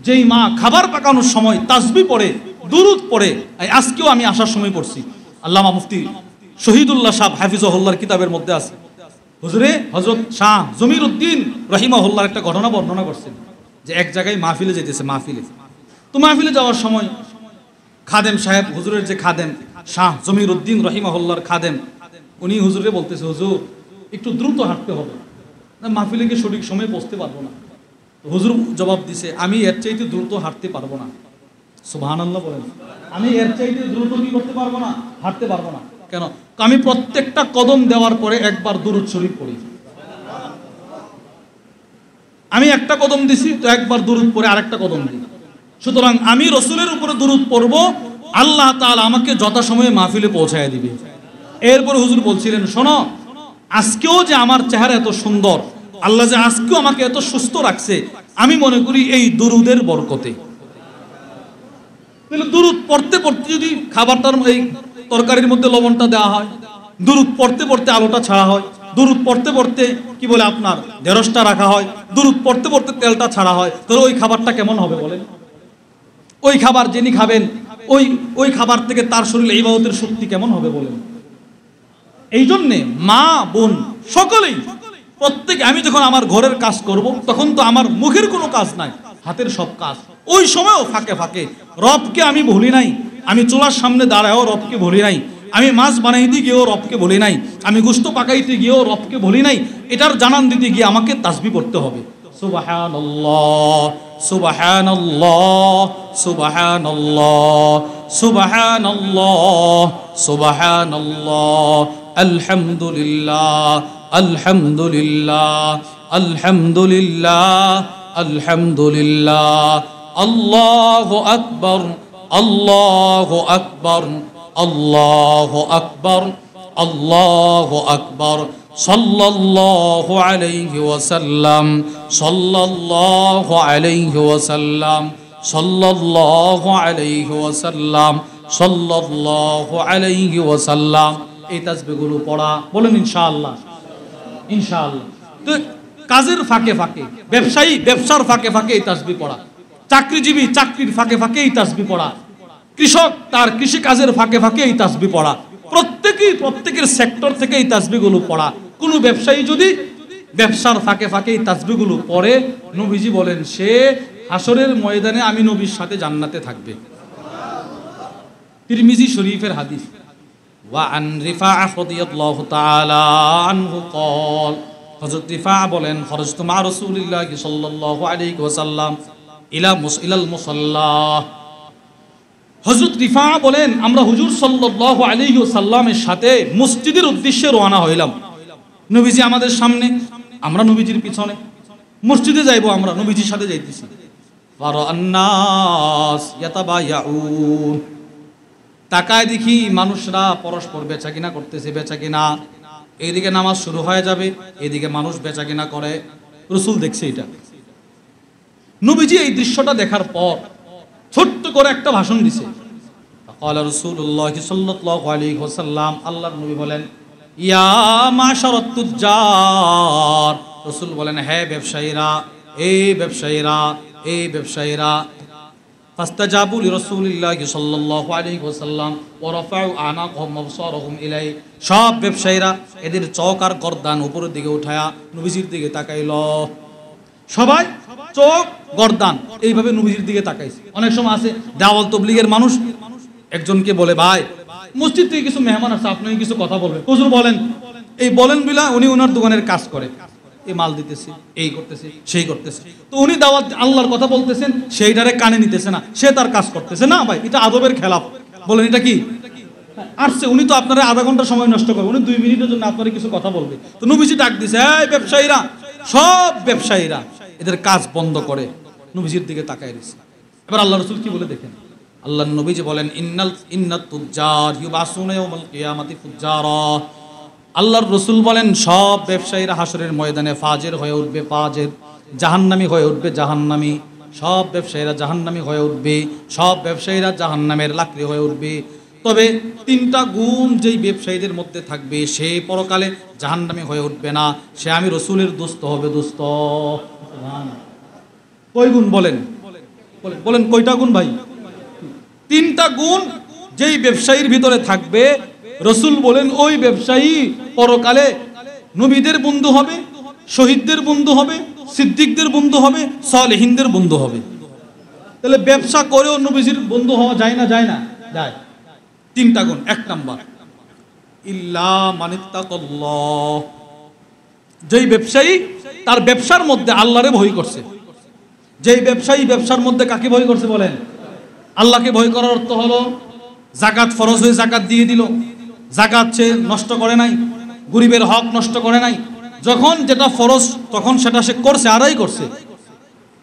Speaker 1: যেই মা খাবার পাকানোর সময় তাসবিহ পড়ে, দুরূদ পড়ে, আজকেও আমি আসার সময় পড়ছি, আল্লামা মুফতি শহীদুল্লাহ সাহেব হাফিজাহুল্লাহর কিতাবের মধ্যে আছে, হুজুরে হযরত শাহ জমিরউদ্দিন রাহিমাহুল্লাহর একটা ঘটনা বর্ণনা করছেন, যে এক জায়গায় মাহফিলে যেতেছে, তো মাহফিলে যাওয়ার সময় খাদেম সাহেব, হুজুরের যে খাদেম শাহ জমিরউদ্দিন রাহিমাহুল্লাহর খাদেম, উনি হুজুরে বলতেছে, হুজুর একটু দ্রুত হাঁটতে হবে, মাহফিলে গিয়ে সঠিক সময়ে পৌঁছতে পারবো না। হুজুর জবাব দিছে, আমি এর চাইতে দ্রুত হাঁটতে পারবো না। সুবহানাল্লাহ বলেন, আমি এর চাইতে দ্রুত কি করতে পারবো না, হাঁটতে পারবো না। কেন? আমি প্রত্যেকটা কদম দেওয়ার পরে একবার দুরূদ শরীফ পড়ি। আমি একটা কদম দিছি তো একবার দুরূদ পড়ে আরেকটা কদম দিই। সুতরাং আমি রাসূলের উপরে দুরূদ পড়ব, আল্লাহ তাআলা আমাকে যথাসময়ে মাহফিলে পৌঁছায় দিবে। এরপর হুজুর বলছিলেন, শোনো, আজকেও যে আমার চেহারা এত সুন্দর, আল্লাহ যে আজকেও আমাকে এত সুস্থ রাখছে, আমি মনে করি এই দুরূদের বরকতে। তাহলে দুরূদ পড়তে পড়তে যদি খাবারটার এই তরকারির মধ্যে লবণটা দেওয়া হয়, দুরূদ পড়তে পড়তে আলোটা ছাড়া হয়, দুরূদ পড়তে পড়তে কি বলে আপনার ঢেঁড়সটা রাখা হয়, দুরূদ পড়তে পড়তে তেলটা ছাড়া হয়, তাহলে ওই খাবারটা কেমন হবে বলেন? ওই খাবার যিনি খাবেন, ওই খাবার থেকে তার শরীরে ইবাদতের শক্তি কেমন হবে বলেন? এই জন্যে মা বোন সকলেই, প্রত্যেকে, আমি যখন আমার ঘরের কাজ করব, তখন তো আমার মুখের কোনো কাজ নাই, হাতের সব কাজ। ওই সময়ও ফাঁকে ফাঁকে রবকে আমি ভুলি নাই, আমি চুলার সামনে দাঁড়ায়ও রবকে ভুলি নাই, আমি মাছ বানাইতে গিয়েও রবকে বলি নাই, আমি গোশত পাকাইতে গিয়েও রবকে বলি নাই। এটার জানান দিতে গিয়ে আমাকে তাসবিহ পড়তে হবে। সুবহানাল্লাহ, সুবহানাল্লাহ, সুবহানাল্লাহ, সুবহানাল্লাহ, সুবহানাল্লাহ, আলহামদুলিল্লাহ, আলহামদুলিল্লাহ, আলহামদুলিল্লাহ, আলহামদুলিল্লাহ, আল্লাহু আকবার, আল্লাহু আকবার, আল্লাহু আকবার, আল্লাহু আকবার, সাল্লাল্লাহু আলাইহি ওয়াসাল্লাম, সাল্লাল্লাহু আলাইহি ওয়াসাল্লাম, সাল্লাল্লাহু আলাইহি ওয়াসাল্লাম, সাল্লাল্লাহু আলাইহি ওয়াসাল্লাম। এই তাসবিহগুলো পড়া, বলেন ইনশাআল্লাহ, ইনশাআল্লাহ। তো কাজের ফাঁকে ফাঁকে, ব্যবসায়ী ব্যবসার ফাঁকে ফাঁকে এই তাসবিহ পড়া, চাকরিজীবী চাকরির ফাঁকে ফাঁকে এই তাসবিহ পড়া, কৃষক তার কৃষি কাজের ফাঁকে ফাঁকে এই তাসবিহ পড়া, প্রত্যেকের সেক্টর থেকে এই তাসবিহগুলো পড়া। কোনো ব্যবসায়ী যদি ব্যবসার ফাঁকে ফাঁকে এই তাসবিহগুলো পড়ে, নবীজি বলেন সে হাসরের ময়দানে আমি নবীর সাথে জান্নাতে থাকবে। তিরমিজি শরীফের হাদিস। ওয়া আন রিফাআহ রাদিয়াল্লাহু তাআলা আনহু قال, হযরত রিফাআ বলেন, খরজতু মা রাসূলিল্লাহ সাল্লাল্লাহু আলাইহি ওয়াসাল্লাম ইলাল মুসাল্লা। হযরত রিফাআ বলেন, আমরা হুজুর সাল্লাল্লাহু আলাইহি ওয়াসাল্লামের সাথে মসজিদের উদ্দেশ্যে রওনা হইলাম। নবীজি আমাদের সামনে, আমরা নবীজির পিছনে। মসজিদে যাইবো, আমরা নবীজির সাথে যাইতেছি। ফারা'আন নাস ইয়াতাবায়াউন, তাকায় দেখি মানুষরা পরস্পর বেচা কিনা করতেছে, বেচা কিনা। এইদিকে নামাজ শুরু হয়ে যাবে, এদিকে মানুষ বেচা কিনা করে। রাসূল দেখছে এটা। নবীজি এই দৃশ্যটা দেখার পর ছোট্ট করে একটা ভাষণ দিছে। ক্বালা রাসূলুল্লাহ সাল্লাল্লাহু আলাইহি ওয়াসাল্লাম, আল্লাহর নবী বলেন, ইয়া মাশারাত তুজ্জার। রাসূল বলেন, হে ব্যবসায়ীরা, এই ব্যবসায়ীরা, এই ব্যবসায়ীরা। ফাস্তাজাবু লিরাসূলিল্লাহি সাল্লাল্লাহু আলাইহি ওয়াসাল্লাম ওয়া রাফাউ আনাকুহুম আবসারহুম ইলাই। সব ব্যবসায়ীরা এদের চোখ আর গর্দান উপরের দিকে উঠায়া নবীজির দিকে তাকাইল। সবাই চোখ গর্দান এইভাবে নবীজির দিকে তাকাইছে। অনেক সময় আছে দাওয়াত তাবলীগের মানুষ একজনকে বলে, ভাই মসজিদ থেকে কিছু মেহমান আছে, আপনি কিছু কথা বলবেন। হুজুর বলেন। এই বলেন বিলা উনি ওনার দোকানের কাজ করে, এই মাল দিতেছে, এই করতেছে, সেই করতেছে। তো উনি দাওয়াত আল্লাহর কথা বলতেছেন, সেইটারে কানে নিতেছে না, সে তার কাজ করতেছে না। ভাই এটা আদবের খেলাফ। বলেন এটা কি আসছে? উনি তো আপনারা আধা ঘন্টা সময় নষ্ট করবে, উনি 2 মিনিটের জন্য আপনারা কিছু কথা বলবে। তো নবীজি ডাক দিছে, এই ব্যবসায়ীরা, সব ব্যবসায়ীরা এদের কাজ বন্ধ করে নবীজির দিকে তাকায় দিছে। এবার আল্লাহ রাসূল কি বলে দেখেন। আল্লাহ নবীজি বলেন, ইন্নাত তুজ্জার ইউবাসুনা ইয়াউমাল কিয়ামাতি ফুজ্জারা। আল্লাহর রাসূল বলেন, সব ব্যবসায়ীরা হাসরের ময়দানে ফাজের হয়ে উঠবে, ফাজের, জাহান্নামী হয়ে উঠবে, জাহান্নামী। সব ব্যবসায়ীরা জাহান্নামী হয়ে উঠবে, সব ব্যবসায়ীরা জাহান্নামের লাকড়ি হয়ে উঠবে। তবে 3টা গুণ যেই ব্যবসায়ীদের মধ্যে থাকবে, সে পরকালে জাহান্নামী হয়ে উঠবে না, সে আমি রাসূলের দোস্ত হবে, দোস্ত। কয় গুণ বলেন? বলেন কয়টা গুণ ভাই? 3টা গুণ যেই ব্যবসায়ীর ভিতরে থাকবে, রাসূল বলেন ওই ব্যবসায়ী পরকালে নবীদের বন্ধু হবে, শহীদদের বন্ধু হবে, সিদ্দিকদের বন্ধু হবে, সালেহিনদের বন্ধু হবে। তাহলে ব্যবসা করেও নবীজির বন্ধু হওয়া যায় না? যায় না? যায়। 3টা গুণ। 1 নাম্বার, ইল্লা মানিত্তাকাল্লাহ। যেই ব্যবসায়ী তার ব্যবসার মধ্যে আল্লাহরে ভয় করছে। যেই ব্যবসায়ী ব্যবসার মধ্যে কাকে ভয় করছে বলেন? আল্লাহকে ভয় করার অর্থ হলো যাকাত ফরজ হয়ে যাকাত দিয়ে দিল, যাকাত সে নষ্ট করে নাই, গরিবের হক নষ্ট করে নাই। যখন যেটা ফরজ তখন সেটা সে করছে, আদায় করছে।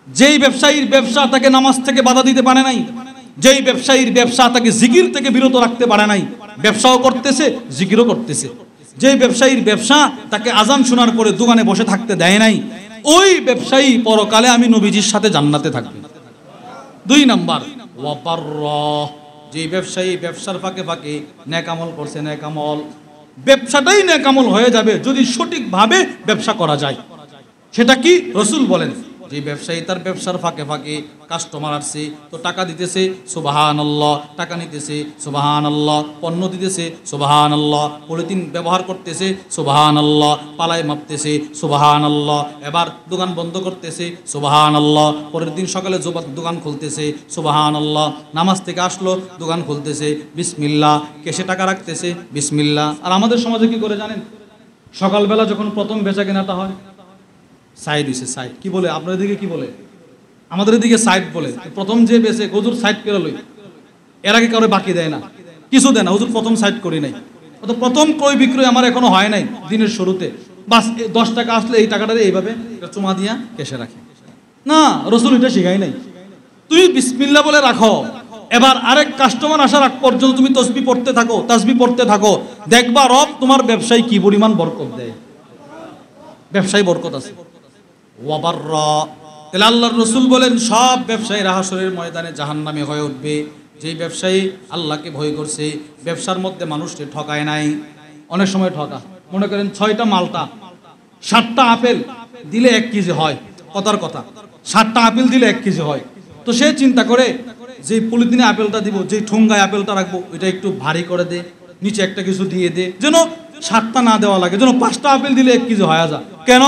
Speaker 1: যেই ব্যবসায়ীর ব্যবসা তাকে নামাজ থেকে বাধা দিতে পারে নাই, যেই ব্যবসায়ীর ব্যবসা তাকে জিকির থেকে বিরত রাখতে পারে নাই, ব্যবসাও করতেছে, জিকিরও করতেছে। যেই ব্যবসায়ীর ব্যবসা তাকে আজান শোনার পরে দোকানে বসে থাকতে দেয় নাই, ওই ব্যবসায়ী পরকালে আমি নবীজির সাথে জান্নাতে থাকবে। 2 নাম্বার, যে ব্যবসায়ী ব্যবসার ফাঁকে ফাঁকে নেক আমল করছে, নেক আমল, ব্যবসাটাই নেক আমল হয়ে যাবে যদি সঠিকভাবে ব্যবসা করা যায়। সেটা কি? রাসূল বলেন, যে ব্যবসায়ী তার ব্যবসার ফাঁকে ফাঁকে কাস্টমার আসছে তো টাকা দিতেছে, সুবহানাল্লাহ, টাকা নিতেছে, সুবহানাল্লাহ, পণ্য দিতেছে, সুবহানাল্লাহ, পলিথিন ব্যবহার করতেছে, সুবহানাল্লাহ, পালাই মাপতেছে, সুবহানাল্লাহ, এবার দোকান বন্ধ করতেছে, সুবহানাল্লাহ, পরের দিন সকালে দোকান খুলতেছে, সুবহানাল্লাহ, নামাজ থেকে আসলো দোকান খুলতেছে, বিসমিল্লাহ, কেশে টাকা রাখতেছে, বিসমিল্লাহ। আর আমাদের সমাজে কি করে জানেন? সকালবেলা যখন প্রথম বেচা কেনাটা হয়, সাইড হইছে, সাইড কি বলে আপনাদের দিকে? কি বলে? আমাদের দিকে সাইড বলে। প্রথম যে বেচে হুজুর সাইড করে লই, এর আগে কারো বাকি দেয় না, কিছু দেয় না, হুজুর প্রথম সাইড করি নাই, অত প্রথম ক্রয় বিক্রয় আমার এখনো হয় নাই দিনের শুরুতে, বাস 10 টাকা আসলে এই টাকাটারে এইভাবে চুমা দিয়া কেসে রাখে না। রাসূল এটা শিখাই নাই। তুমি বিসমিল্লাহ বলে রাখো, এবার আরেক কাস্টমার আসার আগ পর্যন্ত তুমি তসবিহ পড়তে থাকো, তাসবিহ পড়তে থাকো, দেখবা রব তোমার ব্যবসায় কি পরিমাণ বরকত দেয়। ব্যবসায় বরকত আছে। ওয়াবাররা, তাহলে আল্লাহর রাসূল বলেন সব ব্যবসায়ীরা হাসরের ময়দানে জাহান্নামী হয়ে উঠবে। যেই ব্যবসায়ী আল্লাহকে ভয় করছে, ব্যবসার মধ্যে মানুষকে ঠকায় নাই। অনেক সময় ঠকা, মনে করেন 6টা মালটা, 7টা আপেল দিলে 1 কেজি হয়, কথার কথা, 7টা আপেল দিলে 1 কেজি হয়। তো সে চিন্তা করে যে পলিথিনে আপেলটা দিব, যে ঠোঙ্গায় আপেলটা রাখবো ওইটা একটু ভারী করে দে, নিচে একটা কিছু দিয়ে দে, যেন 7টা না দেওয়া লাগে, যেন 5টা আপেল দিলে 1 কেজি হয়ে যায়। কেন?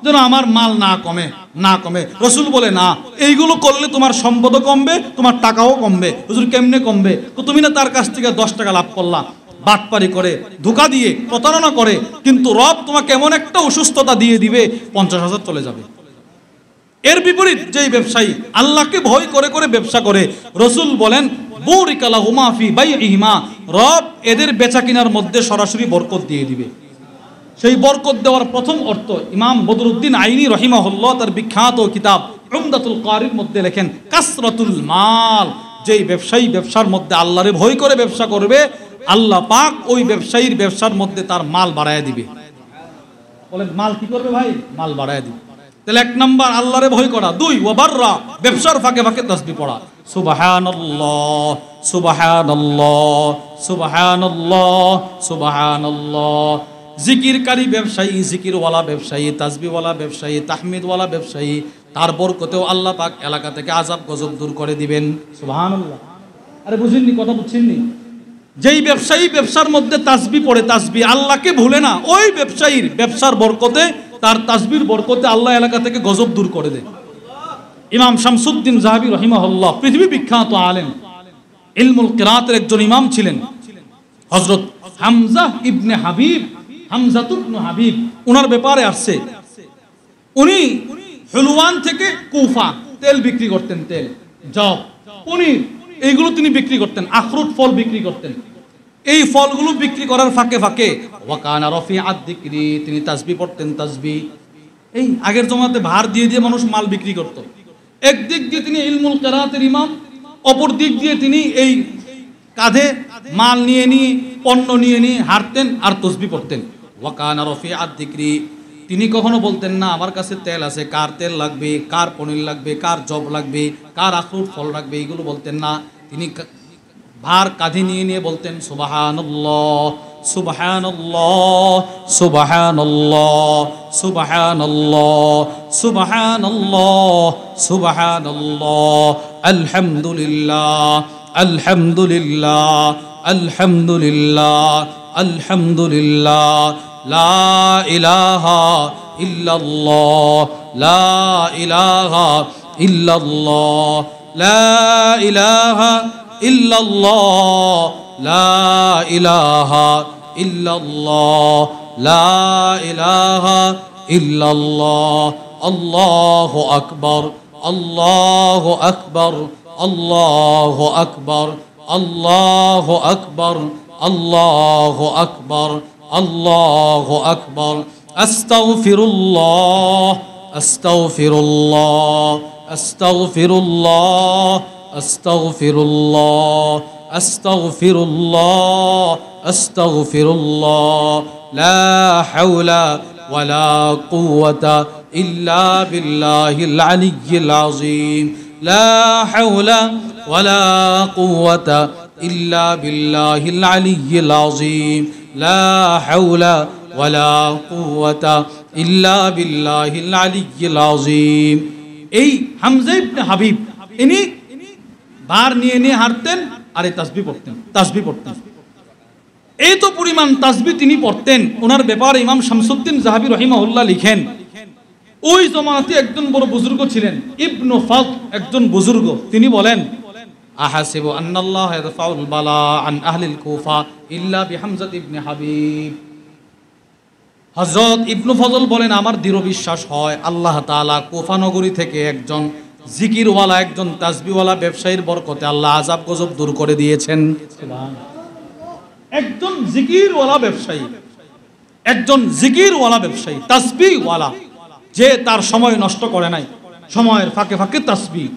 Speaker 1: যেন আমার মাল না কমে, না কমে। রাসূল বলে না, এইগুলো করলে তোমার সম্পদও কমবে, তোমার টাকাও কমবে। হুজুর কেমনে কমবে? তো তুমি না তার কাছ থেকে 10 টাকা লাভ করলা, বাটপারি করে, ধোঁকা দিয়ে, প্রতারণা করে, কিন্তু রব তোমাকে এমন একটা অসুস্থতা দিয়ে দিবে 50,000 চলে যাবে। এর বিপরীত যেই ব্যবসায়ী আল্লাহকে ভয় করে করে ব্যবসা করে, রাসূল বলেন বুরিকা লাহুমা ফি বাইইহিমা, রব এদের বেচা কিনার মধ্যে সরাসরি বরকত দিয়ে দিবে। সেই বরকত দেওয়ার প্রথম অর্থ ইমাম বদরুদ্দিন আইনি রহিমাহুল্লাহ তার বিখ্যাত কিতাব উমদাতুল কারির মধ্যে লেখেন, কাসরাতুল মাল, যেই ব্যবসায়ী ব্যবসার মধ্যে আল্লাহরে ভয় করে ব্যবসা করবে, আল্লাহ পাক ওই ব্যবসায়ীর ব্যবসার মধ্যে তার মাল বাড়ায় দিবে। বলেন মাল কি করবে ভাই? মাল বাড়ায় দিবে। তাহলে এক নাম্বার আল্লাহরে ভয় করা, দুই ওয়াবাররা, ব্যবসার ফাঁকে ফাঁকে তাসবিহ পড়া, সুবহানাল্লাহ সুবহানাল্লাহ সুবহানাল্লাহ সুবহানাল্লাহ। জিকিরকারী ব্যবসায়ী, জিকিরওয়ালা ব্যবসায়ী, তাসবিহওয়ালা ব্যবসায়ী, তাহমিদওয়ালা ব্যবসায়ী, তার বরকতেও আল্লাহ পাক এলাকা থেকে আযাব গজব দূর করে দিবেন। সুবহানাল্লাহ। আরে বুঝেননি কথা, বুঝছেননি? যেই ব্যবসায়ী ব্যবসার মধ্যে তাসবিহ পড়ে, তাসবিহ আল্লাহকে ভুলে না, ওই ব্যবসায়ীর ব্যবসার বরকতে, তার তাসবিহর বরকতে আল্লাহ এলাকা থেকে গজব দূর করে দেয়। ইমাম শামসুদ্দিন যাহাবী রাহিমাহুল্লাহ পৃথিবী বিখ্যাত আলেম, ইলমুল কিরাতের একজন ইমাম ছিলেন। হযরত হামজা ইবনে হাবিব, হামজাতুল ইবনে হাবিব, ওনার ব্যাপারে আসছে, উনি হুলওয়ান থেকে কুফা তেল বিক্রি করতেন, তেল, জব, পনির, এইগুলো তিনি বিক্রি করতেন, আখরুট ফল বিক্রি করতেন। এই ফলগুলো বিক্রি করার ফাঁকে ফাঁকে ওয়াকানা রফিআত যিকরি, তিনি তাসবিহ পড়তেন, তাসবিহ। এই আগের জমানাতে ভার দিয়ে দিয়ে মানুষ মাল বিক্রি করত। একদিক দিয়ে তিনি ইলমুল কিরাতের ইমাম, অপর দিক দিয়ে তিনি এই কাঁধে মাল নিয়ে নিয়ে, পণ্য নিয়ে নিয়ে হাঁটতেন আর তাসবিহ পড়তেন। ওয়াকানা রফিআত যিকরি, তিনি কখনো বলতেন না আমার কাছে তেল আছে, কার তেল লাগবে, কার পনির লাগবে, কার জব লাগবে, কার আখরুট ফল লাগবে, এইগুলো বলতেন না। তিনি ভার কাঁধে নিয়ে নিয়ে বলতেন সুবহানাল্লাহ সুবহানাল্লাহ সুবহানাল্লাহ সুবহানাল্লাহ সুবহানাল্লাহ সুবহানাল্লাহ, আলহামদুলিল্লাহ আলহামদুলিল্লাহ আলহামদুলিল্লাহ আলহামদুলিল্লাহ, লা ইলাহা ইল্লাল্লাহ লা ইলাহা ইল্লাল্লাহ লা ইলাহা ইল্লাল্লাহ লা ইলাহা ইল্লাল্লাহ লা ইলাহা ইল্লাল্লাহ, আল্লাহু আকবার আল্লাহু আকবার আল্লাহু আকবার আল্লাহু আকবার আল্লাহু আকবার আল্লাহু আকবার, আস্তাগফিরুল্লাহ আস্তাগফিরুল্লাহ আস্তাগফিরুল্লাহ আস্তাগফিরুল্লাহ আস্তাগফিরুল্লাহ আস্তাগফিরুল্লাহ, লা হাওলা ওয়ালা কুওয়াতা ইল্লা বিল্লাহিল আলিয়্যিল আযীম, লা হাওলা ওয়ালা কুওয়াতা ইল্লা বিল্লাহিল আলিয়্যিল আযীম, লা হাওলা ওয়ালা কুওয়াতা ইল্লা বিল্লাহিল আলিয়্যিল আযীম। এই হামজা ইবনে হাবিব ইনি ভার নিয়ে নিয়ে হাঁটতেন আর এই তাসবিহ পড়তেন, তাসবিহ পড়তেন। এই তো পরিমাণ তাসবিহ তিনি পড়তেন। ওনার ব্যাপারে ইমাম শামসুদ্দিন যাহাবী রাহিমাহুল্লাহ লিখেন, ওই জমানাতে একজন বড় বুজুর্গ ছিলেন, ইবনু ফাদ, একজন বুজুর্গ, তিনি বলেন আহাসিবু আন্নাল্লাহ ইয়ারফাউল বালা আন আহলিল কুফা ইল্লা বিহামজা ইবনে হাবিব। হযরত ইবনু ফজল বলেন আমার দৃঢ় বিশ্বাস হয় আল্লাহ তাআলা কুফা নগরী থেকে একজন জিকিরওয়ালা, একজন তাসবিহওয়ালা ব্যবসায়ীর বরকতে আল্লাহ আযাব গজব দূর করে দিয়েছেন। একজন জিকিরওয়ালা ব্যবসায়ী, একজন জিকিরওয়ালা ব্যবসায়ী, তাসবিহওয়ালা, যে তার সময় নষ্ট করে নাই, সময়ের ফাঁকে ফাঁকে তাসবিহ,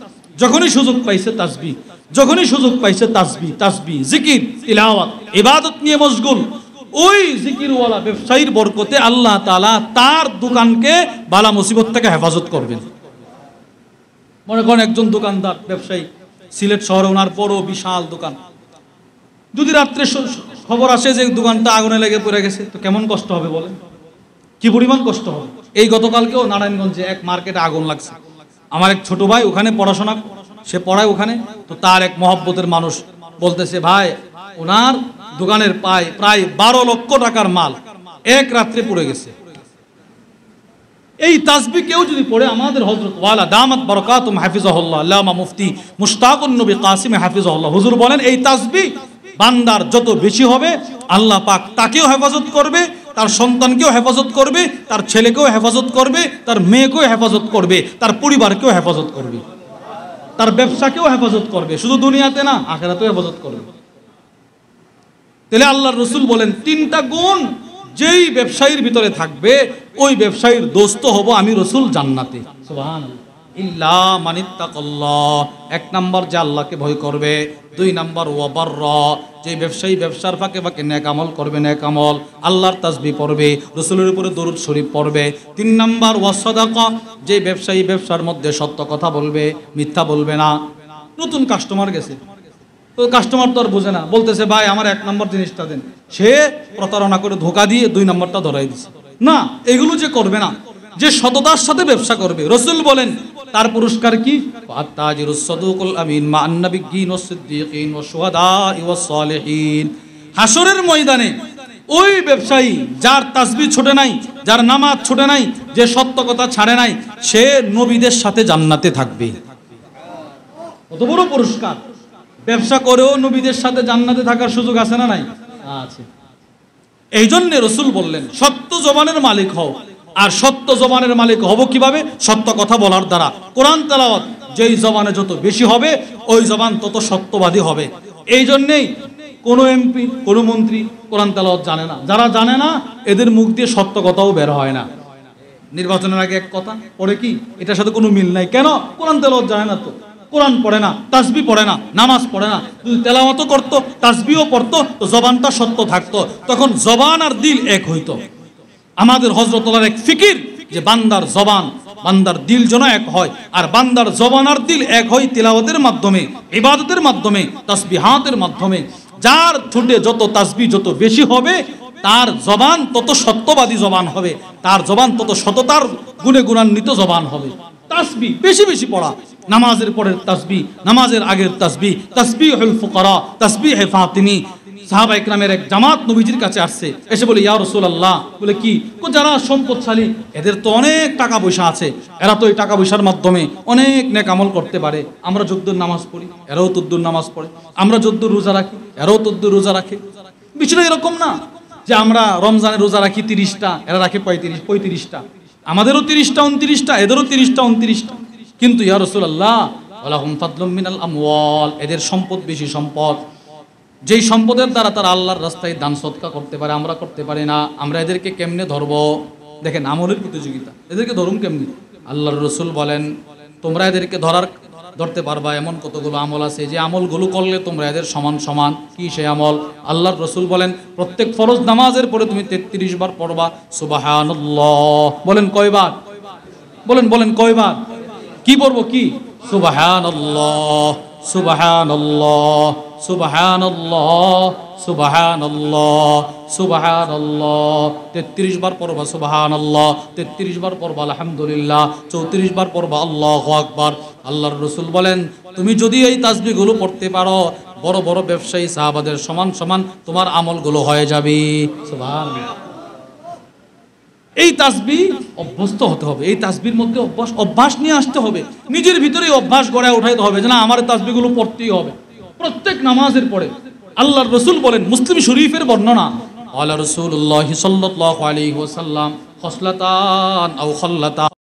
Speaker 1: যখনই সুযোগ পাইছে তাসবিহ, যখনই সুযোগ পাইছে তাসবিহ, তাসবিহ, জিকির, তিলাওয়াত, ইবাদত নিয়ে মশগুল। ওই জিকিরওয়ালা ব্যবসায়ীর বরকতে আল্লাহ তাআলা তার দোকানকে বালা মুসিবত থেকে হেফাজত করবেন। মনে করেন একজন দোকানদার ব্যবসায়ী, সিলেট শহরে ওনার বড় বিশাল দোকান, যদি রাত্রে খবর আসে যে দোকানটা আগুনে লেগে পড়ে গেছে, তো কেমন কষ্ট হবে বলেন? কি পরিমাণ কষ্ট হবে? এই গতকালকেও নারায়ণগঞ্জে এক মার্কেটে আগুন লাগছে। আমার এক ছোট ভাই ওখানে পড়াশোনা, সে পড়ায় ওখানে, তো তার এক মহব্বতের মানুষ বলতেছে ভাই ওনার দোকানের প্রায় 12 লক্ষ টাকার মাল এক রাত্রে পড়ে গেছে। এই তাসবিহ কেউ যদি পড়ে, আমাদের হযরত ওয়ালা দামাত বারাকাতুম হাফিজাহুল্লাহ আল্লামা মুফতি মুশতাকুন নবী কাসিম হাফিজাহুল্লাহ হুজুর বলেন এই তাসবিহ বান্দার যত বেশি হবে আল্লাহ পাক তাকেও হেফাজত করবে, তার সন্তানকেও হেফাজত করবে, তার ছেলেকেও হেফাজত করবে, তার মেয়েকেও হেফাজত করবে, তার পরিবারকেও হেফাজত করবে, তার ব্যবসাকেও হেফাজত করবে, শুধু দুনিয়াতে না আখিরাতেও হেফাজত করবে। তাহলে আল্লাহর রাসূল বলেন 3টা গুণ যেই ব্যবসায়ীর ভিতরে থাকবে ওই ব্যবসায়ীর দোস্ত হব আমি রাসূল জান্নাতে। সুবহানাল্লাহ। ইল্লা মানিত্তাকাল্লাহ, এক নাম্বার যে আল্লাহকে ভয় করবে, দুই নাম্বার ওয়াবাররা, যে ব্যবসায়ী ব্যবসার ফাঁকে ফাঁকে নেক আমল করবে, নেক আমল আল্লাহর তাসবিহ পড়বে, রাসূলের উপরে দরুদ শরীফ পড়বে, তিন নাম্বার ওয়াসাদাকা, যে ব্যবসায়ী ব্যবসার মধ্যে সত্য কথা বলবে, মিথ্যা বলবে না। নতুন কাস্টমার গেছে, তো কাস্টমার তো আর বোঝে না, বলতেছে ভাই আমার এক নম্বর জিনিসটা দেন, সে প্রতারণা করে ধোকা দিয়ে দুই নম্বরটা ধরাই দিছে। না, এগুলো যে করবে না, যে সততার সাথে ব্যবসা করবে, রাসূল বলেন তার পুরস্কার কি? আত-তাজিরুস সাদুকুল আমিন মা আন-নাবিয়্যিন ওয়াস-সিদ্দীকিন ওয়াশ-শুহাদা'i ওয়াস-সালিহিন। হাসরের ময়দানে ওই ব্যবসায়ী যার তাসবিহ ছোটে নাই, যার নামাজ ছোটে নাই, যে সত্য কথা ছাড়ে নাই, সে নবীদের সাথে জান্নাতে থাকবে। কত বড় পুরস্কার! ব্যবসা করেও নবীদের সাথে জান্নাতে থাকার সুযোগ আছে না নাই? আছে। এই জন্য রাসূল বললেন সত্য জবানের মালিক হও। আর সত্য জবানের মালিক হব কিভাবে? সত্য কথা বলার দ্বারা। কোরআন তেলাওয়াত যেই জবানে যত বেশি হবে, ওই জবান তত সত্যবাদী হবে। এই জন্যেই কোনো এমপি, কোনো মন্ত্রী কোরআন তেলাওয়াত জানে না। যারা জানে না, এদের মুখ দিয়ে সত্য কথাও বের হয় না। নির্বাচনের আগে এক কথা পড়ে, কি এটার সাথে কোনো মিল নাই, কেন? কোরআন তেলাওয়াত জানে না, তো কোরআন পড়ে না, তাসবিহ পড়ে না, নামাজ পড়ে না। যদি তেলাওয়াতও করতো, তাসবিহও পড়তো, তো জবানটা সত্য থাকতো, তখন জবান আর দিল এক হইতো। আমাদের হযরতুল্লাহর এক ফিকির যে বান্দার জবান, বান্দার দিল যেন এক হয়, আর বান্দার জবান আর দিল এক হয় তিলাওয়াতের মাধ্যমে, ইবাদতের মাধ্যমে, তাসবিহাতের মাধ্যমে। যার ঠোঁটে যত তাসবিহ যত বেশি হবে, তার জবান তত সত্যবাদী জবান হবে, তার জবান তত সততার গুণে গুণান্বিত জবান হবে। তাসবিহ বেশি বেশি পড়া, নামাজের পরের তাসবিহ, নামাজের আগের তাসবিহ, তাসবিহুল ফুকারা, তাসবিহে ফাতিমি। সাহাবা ইকরামের এক জামাত নবীজির কাছে আসছে, এসে বলে ইয়া রাসূলুল্লাহ, বলে কি? যারা সম্পদশালী, এদের তো অনেক টাকা পয়সা আছে, এরা তো এই টাকা পয়সার মাধ্যমে অনেক নেক আমল করতে পারে। আমরা যদ্দুর নামাজ পড়ি, এরাও তদ্দুর নামাজ পড়ে, আমরা যদ্দুর রোজা রাখি, এরাও তদ্দুর রোজা রাখে। বিষয়টা এরকম না যে আমরা রমজানের রোজা রাখি 30টা, এরা রাখে 35টা, আমাদেরও 30টা 29টা, এদেরও 30টা 29টা। কিন্তু ইয়া রাসূলুল্লাহ ওয়ালাহুম ফাদলুম মিনাল আমওয়াল, এদের সম্পদ বেশি সম্পদ, যেই সম্পদের দ্বারা তারা আল্লাহর রাস্তায় দান সদকা করতে পারে, আমরা করতে পারি না। আমরা এদেরকে কেমনে ধরব? দেখেন আমলের প্রতিযোগিতা, এদেরকে ধরুন কেমনি? আল্লাহর রাসূল বলেন তোমরা এদেরকে ধরতে পারবা এমন কতগুলো আমল আছে, যে আমলগুলো করলে তোমরা এদের সমান সমান। কি সেই আমল? আল্লাহর রাসূল বলেন প্রত্যেক ফরজ নামাজের পরে তুমি 33 বার পড়বা সুবহানাল্লাহ। বলেন কয়বার? বলেন কয়বার? কি পড়বো? কি? সুবহানাল্লাহ, সুবহানাল্লাহ, সুবহানাল্লাহ, সুবহানাল্লাহ, সুবহানাল্লাহ। 33 বার পড়বা সুবহানাল্লাহ, 33 বার পড়বা আলহামদুলিল্লাহ, 34 বার পড়বা আল্লাহু আকবার। আল্লাহর রাসূল বলেন তুমি যদি এই তাসবিহগুলো পড়তে পারো, বড় বড় ব্যবসায়ী সাহাবাদের সমান সমান তোমার আমলগুলো হয়ে যাবে। সুবহানাল্লাহ। এই তাসবিহ অভ্যস্ত হতে হবে, এই তাসবিহর মধ্যে অভ্যাস নিয়ে আসতে হবে, নিজের ভিতরে অভ্যাস গড়ে উঠাইতে হবে যে না আমার তাসবিহগুলো পড়তেই হবে প্রত্যেক নামাজের পরে। আল্লাহর রাসূল বলেন, মুসলিম শরীফের বর্ণনা, আলা রাসূলুল্লাহি সাল্লাল্লাহু আলাইহি ওয়াসাল্লাম খসলাতান আও খল্লাতান